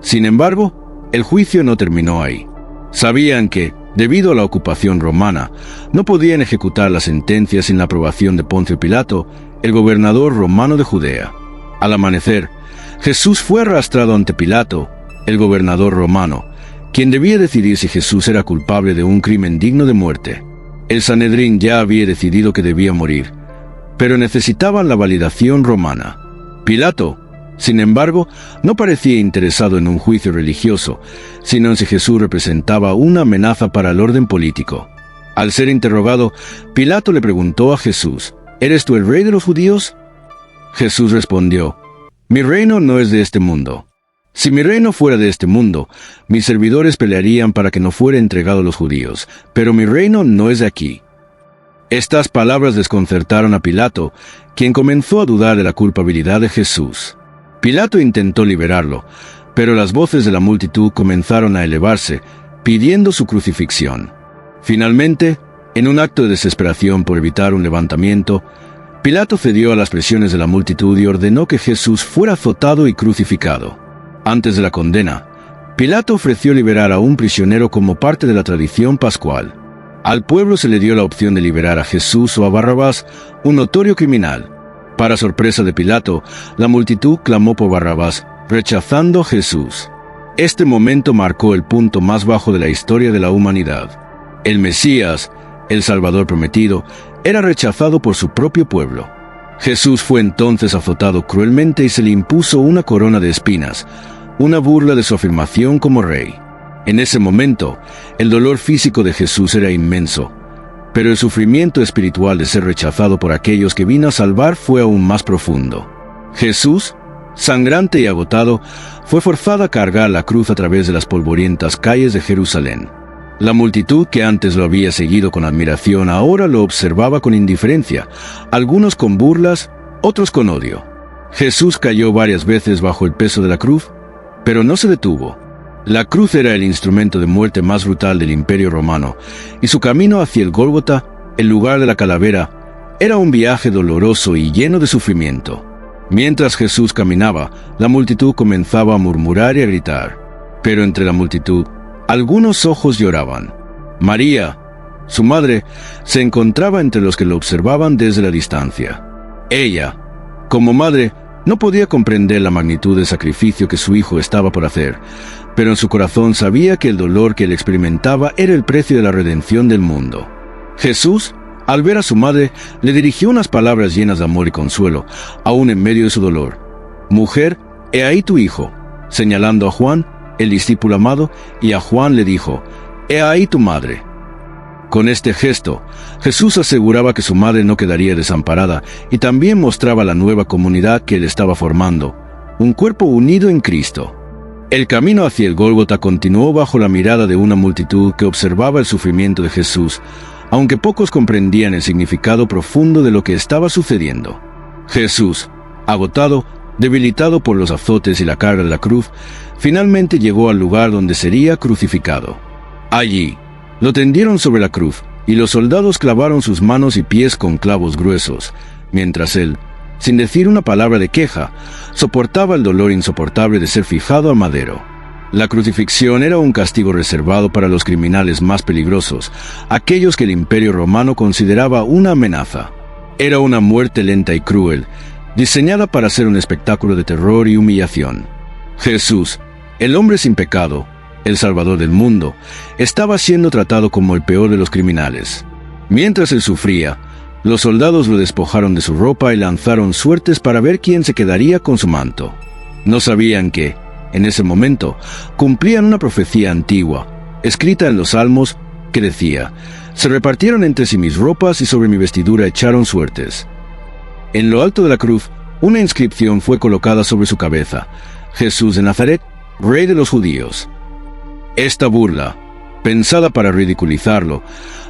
Sin embargo, el juicio no terminó ahí. Sabían que, debido a la ocupación romana, no podían ejecutar la sentencia sin la aprobación de Poncio Pilato, el gobernador romano de Judea. Al amanecer, Jesús fue arrastrado ante Pilato, el gobernador romano, quien debía decidir si Jesús era culpable de un crimen digno de muerte. El Sanedrín ya había decidido que debía morir, pero necesitaban la validación romana. Pilato, sin embargo, no parecía interesado en un juicio religioso, sino en si Jesús representaba una amenaza para el orden político. Al ser interrogado, Pilato le preguntó a Jesús: «¿Eres tú el rey de los judíos?». Jesús respondió: «Mi reino no es de este mundo. Si mi reino fuera de este mundo, mis servidores pelearían para que no fuera entregado a los judíos, pero mi reino no es de aquí». Estas palabras desconcertaron a Pilato, quien comenzó a dudar de la culpabilidad de Jesús. Pilato intentó liberarlo, pero las voces de la multitud comenzaron a elevarse, pidiendo su crucifixión. Finalmente, en un acto de desesperación por evitar un levantamiento, Pilato cedió a las presiones de la multitud y ordenó que Jesús fuera azotado y crucificado. Antes de la condena, Pilato ofreció liberar a un prisionero como parte de la tradición pascual. Al pueblo se le dio la opción de liberar a Jesús o a Barrabás, un notorio criminal. Para sorpresa de Pilato, la multitud clamó por Barrabás, rechazando a Jesús. Este momento marcó el punto más bajo de la historia de la humanidad. El Mesías, el Salvador prometido, era rechazado por su propio pueblo. Jesús fue entonces azotado cruelmente y se le impuso una corona de espinas, una burla de su afirmación como rey. En ese momento, el dolor físico de Jesús era inmenso, pero el sufrimiento espiritual de ser rechazado por aquellos que vino a salvar fue aún más profundo. Jesús, sangrante y agotado, fue forzado a cargar la cruz a través de las polvorientas calles de Jerusalén. La multitud que antes lo había seguido con admiración ahora lo observaba con indiferencia, algunos con burlas, otros con odio. Jesús cayó varias veces bajo el peso de la cruz, pero no se detuvo. La cruz era el instrumento de muerte más brutal del Imperio Romano, y su camino hacia el Gólgota, el lugar de la calavera, era un viaje doloroso y lleno de sufrimiento. Mientras Jesús caminaba, la multitud comenzaba a murmurar y a gritar. Pero entre la multitud, algunos ojos lloraban. María, su madre, se encontraba entre los que lo observaban desde la distancia. Ella, como madre, no podía comprender la magnitud del sacrificio que su hijo estaba por hacer, pero en su corazón sabía que el dolor que él experimentaba era el precio de la redención del mundo. Jesús, al ver a su madre, le dirigió unas palabras llenas de amor y consuelo, aún en medio de su dolor. «Mujer, he ahí tu hijo», señalando a Juan, el discípulo amado, y a Juan le dijo, «He ahí tu madre». Con este gesto, Jesús aseguraba que su madre no quedaría desamparada y también mostraba la nueva comunidad que él estaba formando, un cuerpo unido en Cristo. El camino hacia el Gólgota continuó bajo la mirada de una multitud que observaba el sufrimiento de Jesús, aunque pocos comprendían el significado profundo de lo que estaba sucediendo. Jesús, agotado, debilitado por los azotes y la carga de la cruz, finalmente llegó al lugar donde sería crucificado. Allí, lo tendieron sobre la cruz, y los soldados clavaron sus manos y pies con clavos gruesos, mientras él, sin decir una palabra de queja, soportaba el dolor insoportable de ser fijado al madero. La crucifixión era un castigo reservado para los criminales más peligrosos, aquellos que el Imperio Romano consideraba una amenaza. Era una muerte lenta y cruel, diseñada para ser un espectáculo de terror y humillación. Jesús, el hombre sin pecado, el Salvador del mundo, estaba siendo tratado como el peor de los criminales. Mientras él sufría, los soldados lo despojaron de su ropa y lanzaron suertes para ver quién se quedaría con su manto. No sabían que, en ese momento, cumplían una profecía antigua, escrita en los Salmos, que decía, «Se repartieron entre sí mis ropas y sobre mi vestidura echaron suertes». En lo alto de la cruz, una inscripción fue colocada sobre su cabeza, «Jesús de Nazaret, Rey de los Judíos». Esta burla, pensada para ridiculizarlo,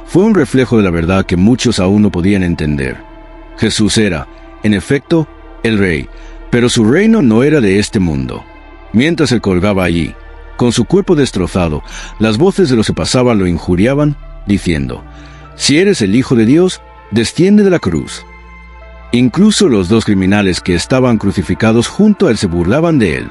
fue un reflejo de la verdad que muchos aún no podían entender. Jesús era, en efecto, el Rey, pero su reino no era de este mundo. Mientras él colgaba allí, con su cuerpo destrozado, las voces de los que pasaban lo injuriaban, diciendo, «Si eres el Hijo de Dios, desciende de la cruz». Incluso los dos criminales que estaban crucificados junto a él se burlaban de él.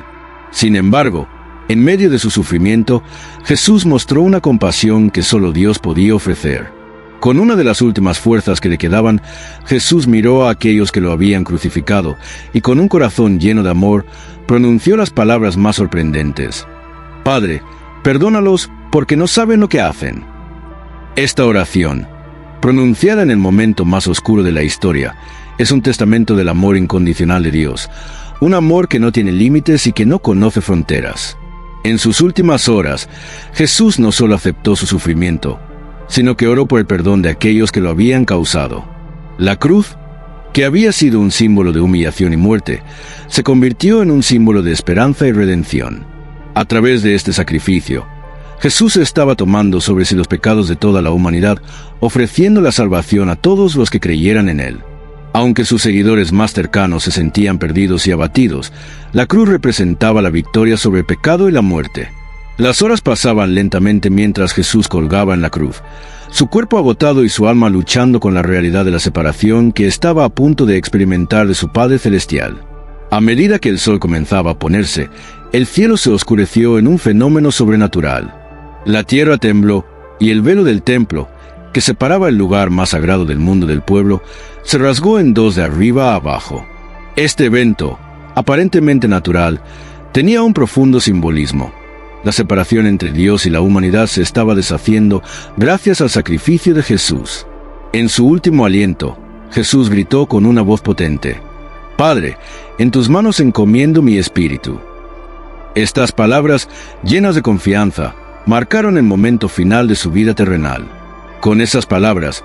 Sin embargo, en medio de su sufrimiento, Jesús mostró una compasión que solo Dios podía ofrecer. Con una de las últimas fuerzas que le quedaban, Jesús miró a aquellos que lo habían crucificado y con un corazón lleno de amor, pronunció las palabras más sorprendentes. «Padre, perdónalos porque no saben lo que hacen». Esta oración, pronunciada en el momento más oscuro de la historia, es un testamento del amor incondicional de Dios, un amor que no tiene límites y que no conoce fronteras. En sus últimas horas, Jesús no solo aceptó su sufrimiento, sino que oró por el perdón de aquellos que lo habían causado. La cruz, que había sido un símbolo de humillación y muerte, se convirtió en un símbolo de esperanza y redención. A través de este sacrificio, Jesús estaba tomando sobre sí los pecados de toda la humanidad, ofreciendo la salvación a todos los que creyeran en él. Aunque sus seguidores más cercanos se sentían perdidos y abatidos, la cruz representaba la victoria sobre el pecado y la muerte. Las horas pasaban lentamente mientras Jesús colgaba en la cruz, su cuerpo agotado y su alma luchando con la realidad de la separación que estaba a punto de experimentar de su Padre Celestial. A medida que el sol comenzaba a ponerse, el cielo se oscureció en un fenómeno sobrenatural. La tierra tembló y el velo del templo, que separaba el lugar más sagrado del mundo del pueblo, se rasgó en dos de arriba a abajo. Este evento, aparentemente natural, tenía un profundo simbolismo. La separación entre Dios y la humanidad se estaba deshaciendo gracias al sacrificio de Jesús. En su último aliento, Jesús gritó con una voz potente, «Padre, en tus manos encomiendo mi espíritu». Estas palabras, llenas de confianza, marcaron el momento final de su vida terrenal. Con esas palabras,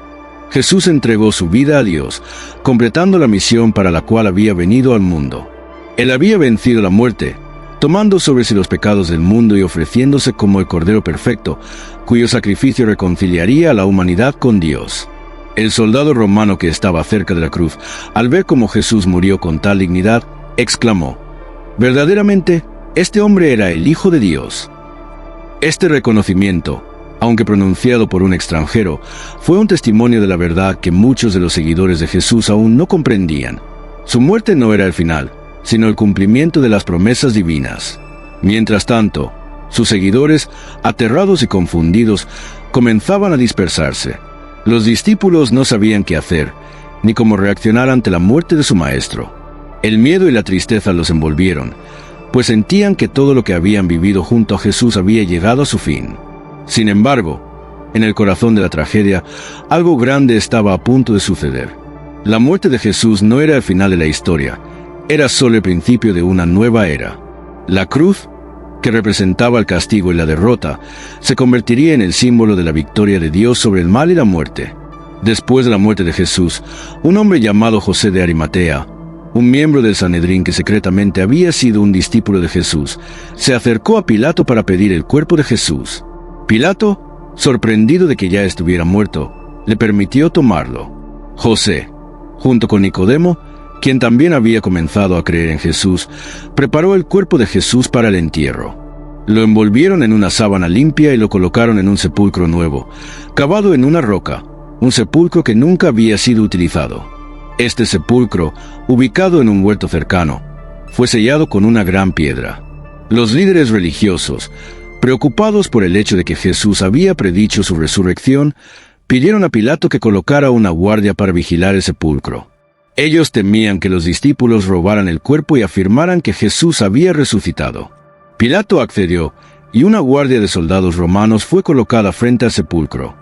Jesús entregó su vida a Dios, completando la misión para la cual había venido al mundo. Él había vencido la muerte, tomando sobre sí los pecados del mundo y ofreciéndose como el Cordero perfecto, cuyo sacrificio reconciliaría a la humanidad con Dios. El soldado romano que estaba cerca de la cruz, al ver cómo Jesús murió con tal dignidad, exclamó: «Verdaderamente, este hombre era el Hijo de Dios». Este reconocimiento, aunque pronunciado por un extranjero, fue un testimonio de la verdad que muchos de los seguidores de Jesús aún no comprendían. Su muerte no era el final, sino el cumplimiento de las promesas divinas. Mientras tanto, sus seguidores, aterrados y confundidos, comenzaban a dispersarse. Los discípulos no sabían qué hacer, ni cómo reaccionar ante la muerte de su maestro. El miedo y la tristeza los envolvieron, pues sentían que todo lo que habían vivido junto a Jesús había llegado a su fin. Sin embargo, en el corazón de la tragedia, algo grande estaba a punto de suceder. La muerte de Jesús no era el final de la historia, era solo el principio de una nueva era. La cruz, que representaba el castigo y la derrota, se convertiría en el símbolo de la victoria de Dios sobre el mal y la muerte. Después de la muerte de Jesús, un hombre llamado José de Arimatea, un miembro del Sanedrín que secretamente había sido un discípulo de Jesús, se acercó a Pilato para pedir el cuerpo de Jesús. Pilato, sorprendido de que ya estuviera muerto, le permitió tomarlo. José, junto con Nicodemo, quien también había comenzado a creer en Jesús, preparó el cuerpo de Jesús para el entierro. Lo envolvieron en una sábana limpia y lo colocaron en un sepulcro nuevo, cavado en una roca, un sepulcro que nunca había sido utilizado. Este sepulcro, ubicado en un huerto cercano, fue sellado con una gran piedra. Los líderes religiosos, preocupados por el hecho de que Jesús había predicho su resurrección, pidieron a Pilato que colocara una guardia para vigilar el sepulcro. Ellos temían que los discípulos robaran el cuerpo y afirmaran que Jesús había resucitado. Pilato accedió, y una guardia de soldados romanos fue colocada frente al sepulcro.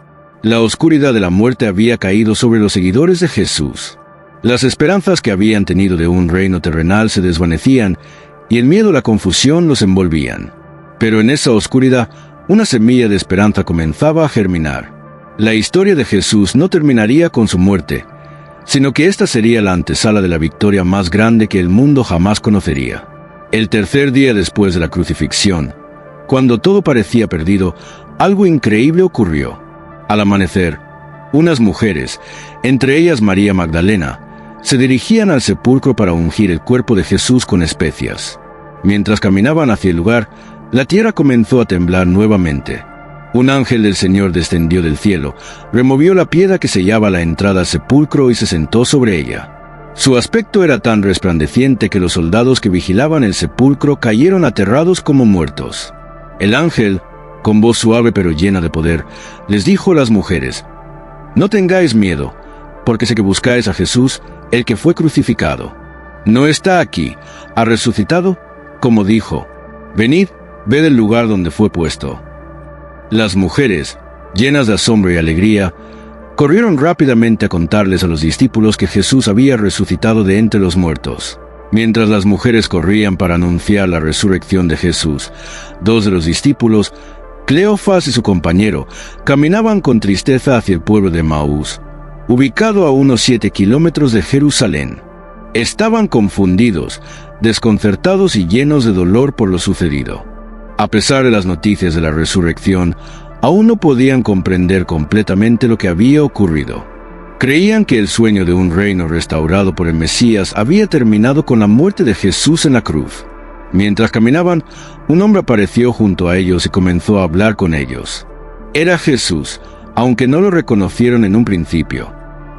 La oscuridad de la muerte había caído sobre los seguidores de Jesús. Las esperanzas que habían tenido de un reino terrenal se desvanecían, y el miedo y la confusión los envolvían. Pero en esa oscuridad, una semilla de esperanza comenzaba a germinar. La historia de Jesús no terminaría con su muerte, sino que esta sería la antesala de la victoria más grande que el mundo jamás conocería. El tercer día después de la crucifixión, cuando todo parecía perdido, algo increíble ocurrió. Al amanecer, unas mujeres, entre ellas María Magdalena, se dirigían al sepulcro para ungir el cuerpo de Jesús con especias. Mientras caminaban hacia el lugar, la tierra comenzó a temblar nuevamente. Un ángel del Señor descendió del cielo, removió la piedra que sellaba la entrada al sepulcro y se sentó sobre ella. Su aspecto era tan resplandeciente que los soldados que vigilaban el sepulcro cayeron aterrados como muertos. El ángel, con voz suave pero llena de poder, les dijo a las mujeres: «No tengáis miedo, porque sé que buscáis a Jesús, el que fue crucificado. No está aquí, ha resucitado, como dijo. Venid, ved el lugar donde fue puesto». Las mujeres, llenas de asombro y alegría, corrieron rápidamente a contarles a los discípulos que Jesús había resucitado de entre los muertos. Mientras las mujeres corrían para anunciar la resurrección de Jesús, dos de los discípulos, Cleofas y su compañero, caminaban con tristeza hacia el pueblo de Maús, ubicado a unos 7 kilómetros de Jerusalén. Estaban confundidos, desconcertados y llenos de dolor por lo sucedido. A pesar de las noticias de la resurrección, aún no podían comprender completamente lo que había ocurrido. Creían que el sueño de un reino restaurado por el Mesías había terminado con la muerte de Jesús en la cruz. Mientras caminaban, un hombre apareció junto a ellos y comenzó a hablar con ellos. Era Jesús, aunque no lo reconocieron en un principio.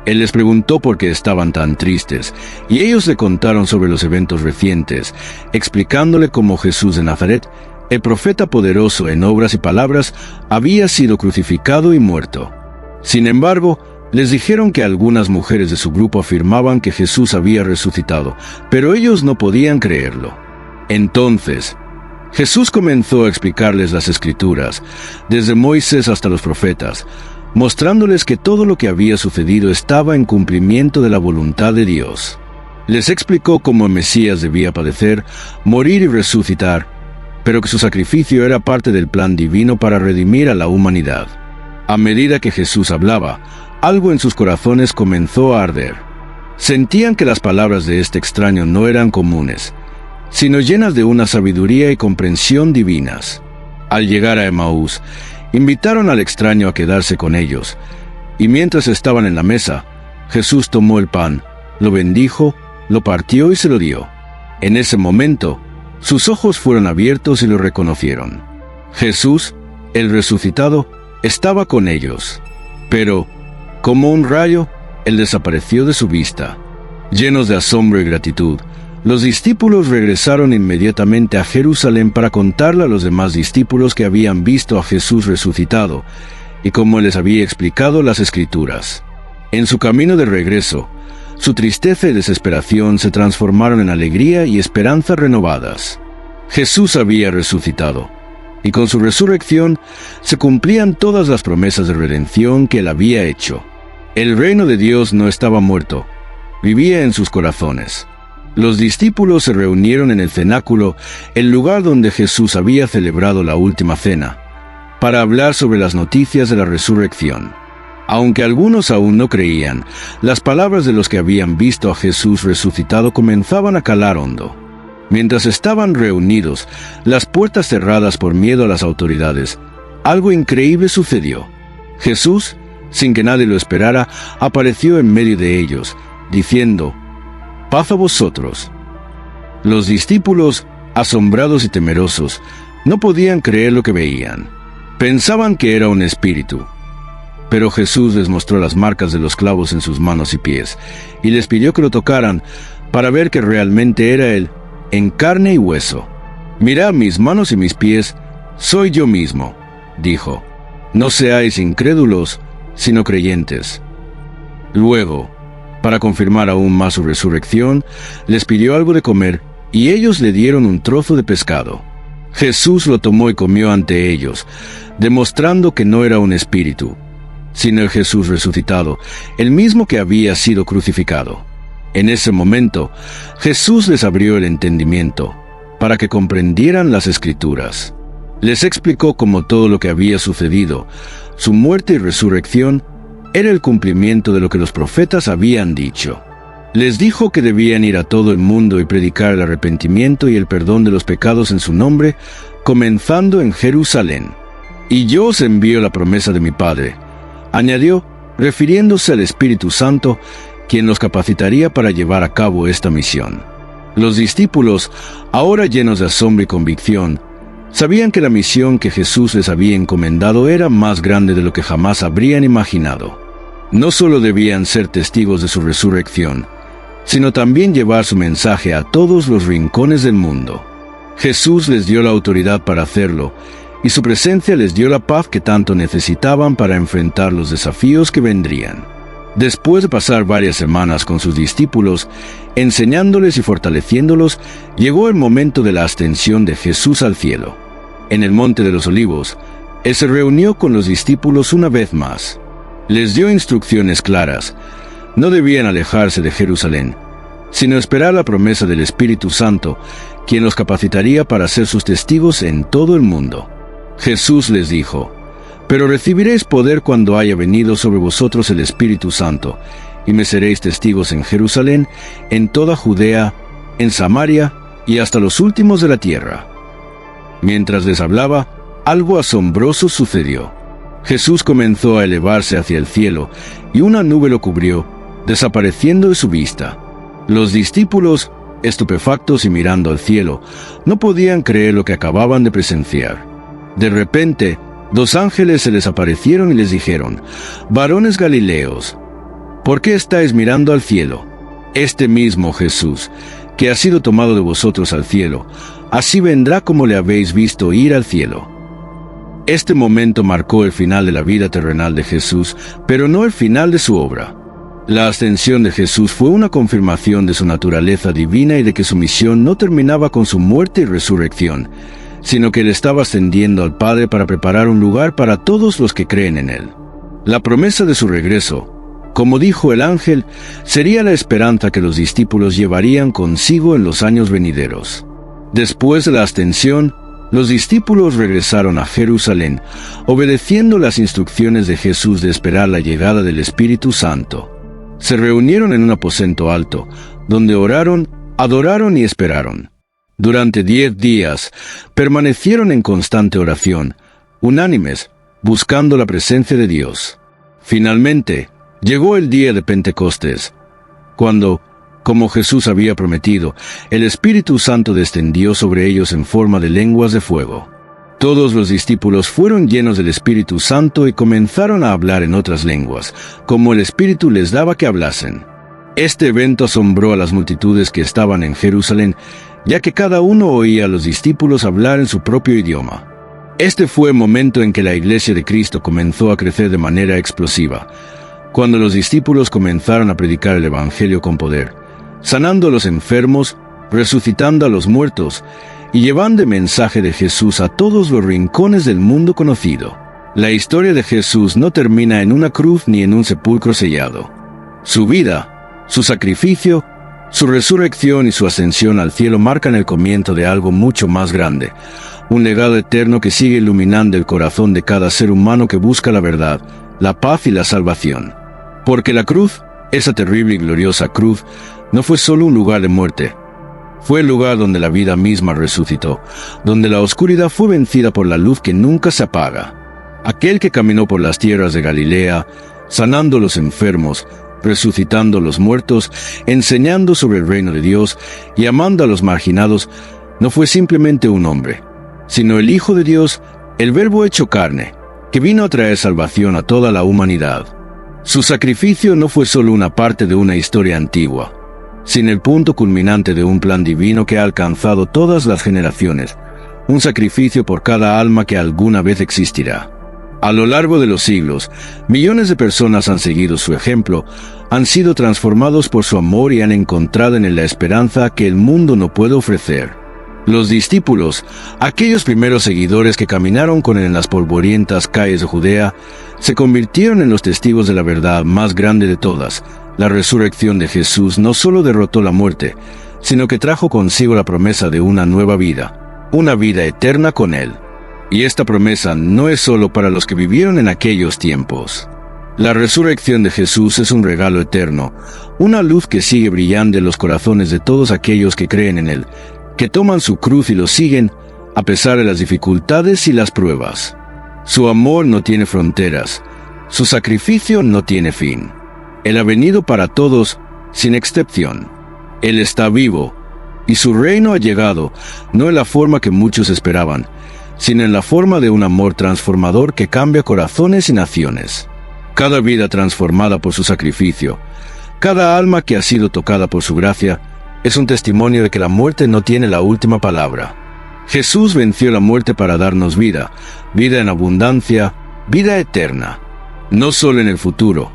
Él les preguntó por qué estaban tan tristes, y ellos le contaron sobre los eventos recientes, explicándole cómo Jesús de Nazaret, el profeta poderoso en obras y palabras, había sido crucificado y muerto. Sin embargo, les dijeron que algunas mujeres de su grupo afirmaban que Jesús había resucitado, pero ellos no podían creerlo. Entonces, Jesús comenzó a explicarles las Escrituras, desde Moisés hasta los profetas, mostrándoles que todo lo que había sucedido estaba en cumplimiento de la voluntad de Dios. Les explicó cómo el Mesías debía padecer, morir y resucitar, pero que su sacrificio era parte del plan divino para redimir a la humanidad. A medida que Jesús hablaba, algo en sus corazones comenzó a arder. Sentían que las palabras de este extraño no eran comunes, sino llenas de una sabiduría y comprensión divinas. Al llegar a Emaús, invitaron al extraño a quedarse con ellos, y mientras estaban en la mesa, Jesús tomó el pan, lo bendijo, lo partió y se lo dio. En ese momento, sus ojos fueron abiertos y lo reconocieron. Jesús, el resucitado, estaba con ellos, pero, como un rayo, él desapareció de su vista. Llenos de asombro y gratitud, los discípulos regresaron inmediatamente a Jerusalén para contarle a los demás discípulos que habían visto a Jesús resucitado y cómo les había explicado las Escrituras. En su camino de regreso, su tristeza y desesperación se transformaron en alegría y esperanza renovadas. Jesús había resucitado, y con su resurrección se cumplían todas las promesas de redención que él había hecho. El reino de Dios no estaba muerto, vivía en sus corazones. Los discípulos se reunieron en el cenáculo, el lugar donde Jesús había celebrado la última cena, para hablar sobre las noticias de la resurrección. Aunque algunos aún no creían, las palabras de los que habían visto a Jesús resucitado comenzaban a calar hondo. Mientras estaban reunidos, las puertas cerradas por miedo a las autoridades, algo increíble sucedió. Jesús, sin que nadie lo esperara, apareció en medio de ellos, diciendo: «Paz a vosotros». Los discípulos, asombrados y temerosos, no podían creer lo que veían. Pensaban que era un espíritu. Pero Jesús les mostró las marcas de los clavos en sus manos y pies, y les pidió que lo tocaran para ver que realmente era Él, en carne y hueso. «Mirad mis manos y mis pies, soy yo mismo», dijo. «No seáis incrédulos, sino creyentes». Luego, para confirmar aún más su resurrección, les pidió algo de comer, y ellos le dieron un trozo de pescado. Jesús lo tomó y comió ante ellos, demostrando que no era un espíritu, sino el Jesús resucitado, el mismo que había sido crucificado. En ese momento, Jesús les abrió el entendimiento, para que comprendieran las Escrituras. Les explicó cómo todo lo que había sucedido, su muerte y resurrección, era el cumplimiento de lo que los profetas habían dicho. Les dijo que debían ir a todo el mundo y predicar el arrepentimiento y el perdón de los pecados en su nombre, comenzando en Jerusalén. «Y yo os envío la promesa de mi Padre», añadió, refiriéndose al Espíritu Santo, quien los capacitaría para llevar a cabo esta misión. Los discípulos, ahora llenos de asombro y convicción, sabían que la misión que Jesús les había encomendado era más grande de lo que jamás habrían imaginado. No solo debían ser testigos de su resurrección, sino también llevar su mensaje a todos los rincones del mundo. Jesús les dio la autoridad para hacerlo, y su presencia les dio la paz que tanto necesitaban para enfrentar los desafíos que vendrían. Después de pasar varias semanas con sus discípulos, enseñándoles y fortaleciéndolos, llegó el momento de la ascensión de Jesús al cielo. En el Monte de los Olivos, Él se reunió con los discípulos una vez más. Les dio instrucciones claras. No debían alejarse de Jerusalén, sino esperar la promesa del Espíritu Santo, quien los capacitaría para ser sus testigos en todo el mundo. Jesús les dijo: «Pero recibiréis poder cuando haya venido sobre vosotros el Espíritu Santo, y me seréis testigos en Jerusalén, en toda Judea, en Samaria y hasta los últimos de la tierra». Mientras les hablaba, algo asombroso sucedió. Jesús comenzó a elevarse hacia el cielo, y una nube lo cubrió, desapareciendo de su vista. Los discípulos, estupefactos y mirando al cielo, no podían creer lo que acababan de presenciar. De repente, 2 ángeles se les aparecieron y les dijeron: «Varones Galileos, ¿por qué estáis mirando al cielo? Este mismo Jesús, que ha sido tomado de vosotros al cielo, así vendrá como le habéis visto ir al cielo». Este momento marcó el final de la vida terrenal de Jesús, pero no el final de su obra. La ascensión de Jesús fue una confirmación de su naturaleza divina y de que su misión no terminaba con su muerte y resurrección, sino que Él estaba ascendiendo al Padre para preparar un lugar para todos los que creen en Él. La promesa de su regreso, como dijo el ángel, sería la esperanza que los discípulos llevarían consigo en los años venideros. Después de la ascensión, Los discípulos regresaron a Jerusalén, obedeciendo las instrucciones de Jesús de esperar la llegada del Espíritu Santo. Se reunieron en un aposento alto, donde oraron, adoraron y esperaron. Durante 10 días, permanecieron en constante oración, unánimes, buscando la presencia de Dios. Finalmente, llegó el día de Pentecostés, cuando, como Jesús había prometido, el Espíritu Santo descendió sobre ellos en forma de lenguas de fuego. Todos los discípulos fueron llenos del Espíritu Santo y comenzaron a hablar en otras lenguas, como el Espíritu les daba que hablasen. Este evento asombró a las multitudes que estaban en Jerusalén, ya que cada uno oía a los discípulos hablar en su propio idioma. Este fue el momento en que la Iglesia de Cristo comenzó a crecer de manera explosiva, cuando los discípulos comenzaron a predicar el Evangelio con poder, sanando a los enfermos, resucitando a los muertos y llevando el mensaje de Jesús a todos los rincones del mundo conocido. La historia de Jesús no termina en una cruz ni en un sepulcro sellado. Su vida, su sacrificio, su resurrección y su ascensión al cielo marcan el comienzo de algo mucho más grande, un legado eterno que sigue iluminando el corazón de cada ser humano que busca la verdad, la paz y la salvación. Porque la cruz, esa terrible y gloriosa cruz, no fue solo un lugar de muerte. Fue el lugar donde la vida misma resucitó, donde la oscuridad fue vencida por la luz que nunca se apaga. Aquel que caminó por las tierras de Galilea, sanando a los enfermos, resucitando a los muertos, enseñando sobre el reino de Dios y amando a los marginados, no fue simplemente un hombre, sino el Hijo de Dios, el Verbo hecho carne, que vino a traer salvación a toda la humanidad. Su sacrificio no fue solo una parte de una historia antigua, sino el punto culminante de un plan divino que ha alcanzado todas las generaciones, un sacrificio por cada alma que alguna vez existirá. A lo largo de los siglos, millones de personas han seguido su ejemplo, han sido transformados por su amor y han encontrado en él la esperanza que el mundo no puede ofrecer. Los discípulos, aquellos primeros seguidores que caminaron con él en las polvorientas calles de Judea, se convirtieron en los testigos de la verdad más grande de todas. La resurrección de Jesús no solo derrotó la muerte, sino que trajo consigo la promesa de una nueva vida, una vida eterna con él. Y esta promesa no es solo para los que vivieron en aquellos tiempos. La resurrección de Jesús es un regalo eterno, una luz que sigue brillando en los corazones de todos aquellos que creen en él, que toman su cruz y lo siguen a pesar de las dificultades y las pruebas. Su amor no tiene fronteras, su sacrificio no tiene fin. Él ha venido para todos, sin excepción. Él está vivo, y su reino ha llegado, no en la forma que muchos esperaban, sino en la forma de un amor transformador que cambia corazones y naciones. Cada vida transformada por su sacrificio, cada alma que ha sido tocada por su gracia, es un testimonio de que la muerte no tiene la última palabra. Jesús venció la muerte para darnos vida, vida en abundancia, vida eterna. No solo en el futuro,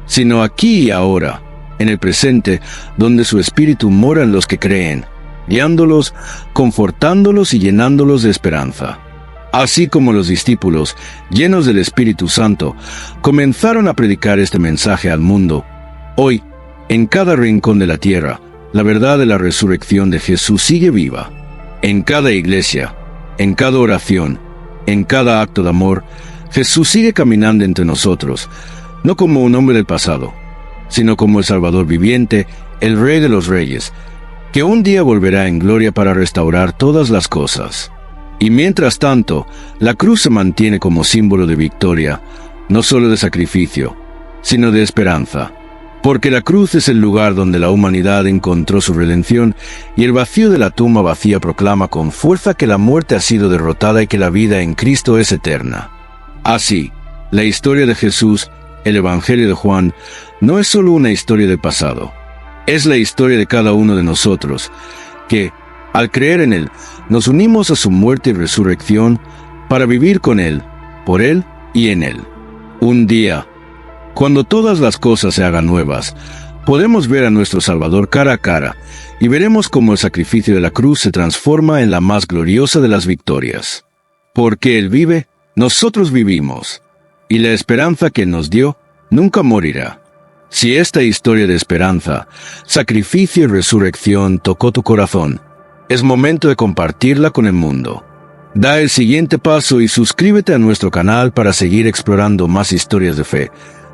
sino aquí y ahora, en el presente, donde su Espíritu mora en los que creen, guiándolos, confortándolos y llenándolos de esperanza. Así como los discípulos, llenos del Espíritu Santo, comenzaron a predicar este mensaje al mundo, hoy, en cada rincón de la tierra, la verdad de la resurrección de Jesús sigue viva. En cada iglesia, en cada oración, en cada acto de amor, Jesús sigue caminando entre nosotros, no como un hombre del pasado, sino como el Salvador viviente, el Rey de los Reyes, que un día volverá en gloria para restaurar todas las cosas. Y mientras tanto, la cruz se mantiene como símbolo de victoria, no solo de sacrificio, sino de esperanza. Porque la cruz es el lugar donde la humanidad encontró su redención y el vacío de la tumba vacía proclama con fuerza que la muerte ha sido derrotada y que la vida en Cristo es eterna. Así, la historia de Jesús, el Evangelio de Juan, no es solo una historia del pasado. Es la historia de cada uno de nosotros, que, al creer en Él, nos unimos a su muerte y resurrección para vivir con Él, por Él y en Él. Un día, cuando todas las cosas se hagan nuevas, podemos ver a nuestro Salvador cara a cara y veremos cómo el sacrificio de la cruz se transforma en la más gloriosa de las victorias. Porque Él vive, nosotros vivimos, y la esperanza que Él nos dio nunca morirá. Si esta historia de esperanza, sacrificio y resurrección tocó tu corazón, es momento de compartirla con el mundo. Da el siguiente paso y suscríbete a nuestro canal para seguir explorando más historias de fe,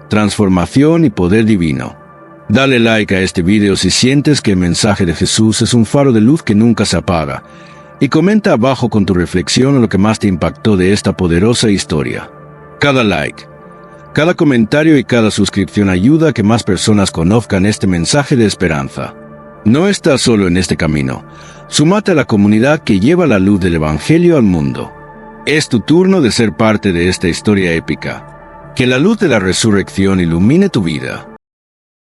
transformación y poder divino. Dale like a este video si sientes que el mensaje de Jesús es un faro de luz que nunca se apaga. Y comenta abajo con tu reflexión lo que más te impactó de esta poderosa historia. Cada like, cada comentario y cada suscripción ayuda a que más personas conozcan este mensaje de esperanza. No estás solo en este camino. Súmate a la comunidad que lleva la luz del Evangelio al mundo. Es tu turno de ser parte de esta historia épica. Que la luz de la resurrección ilumine tu vida.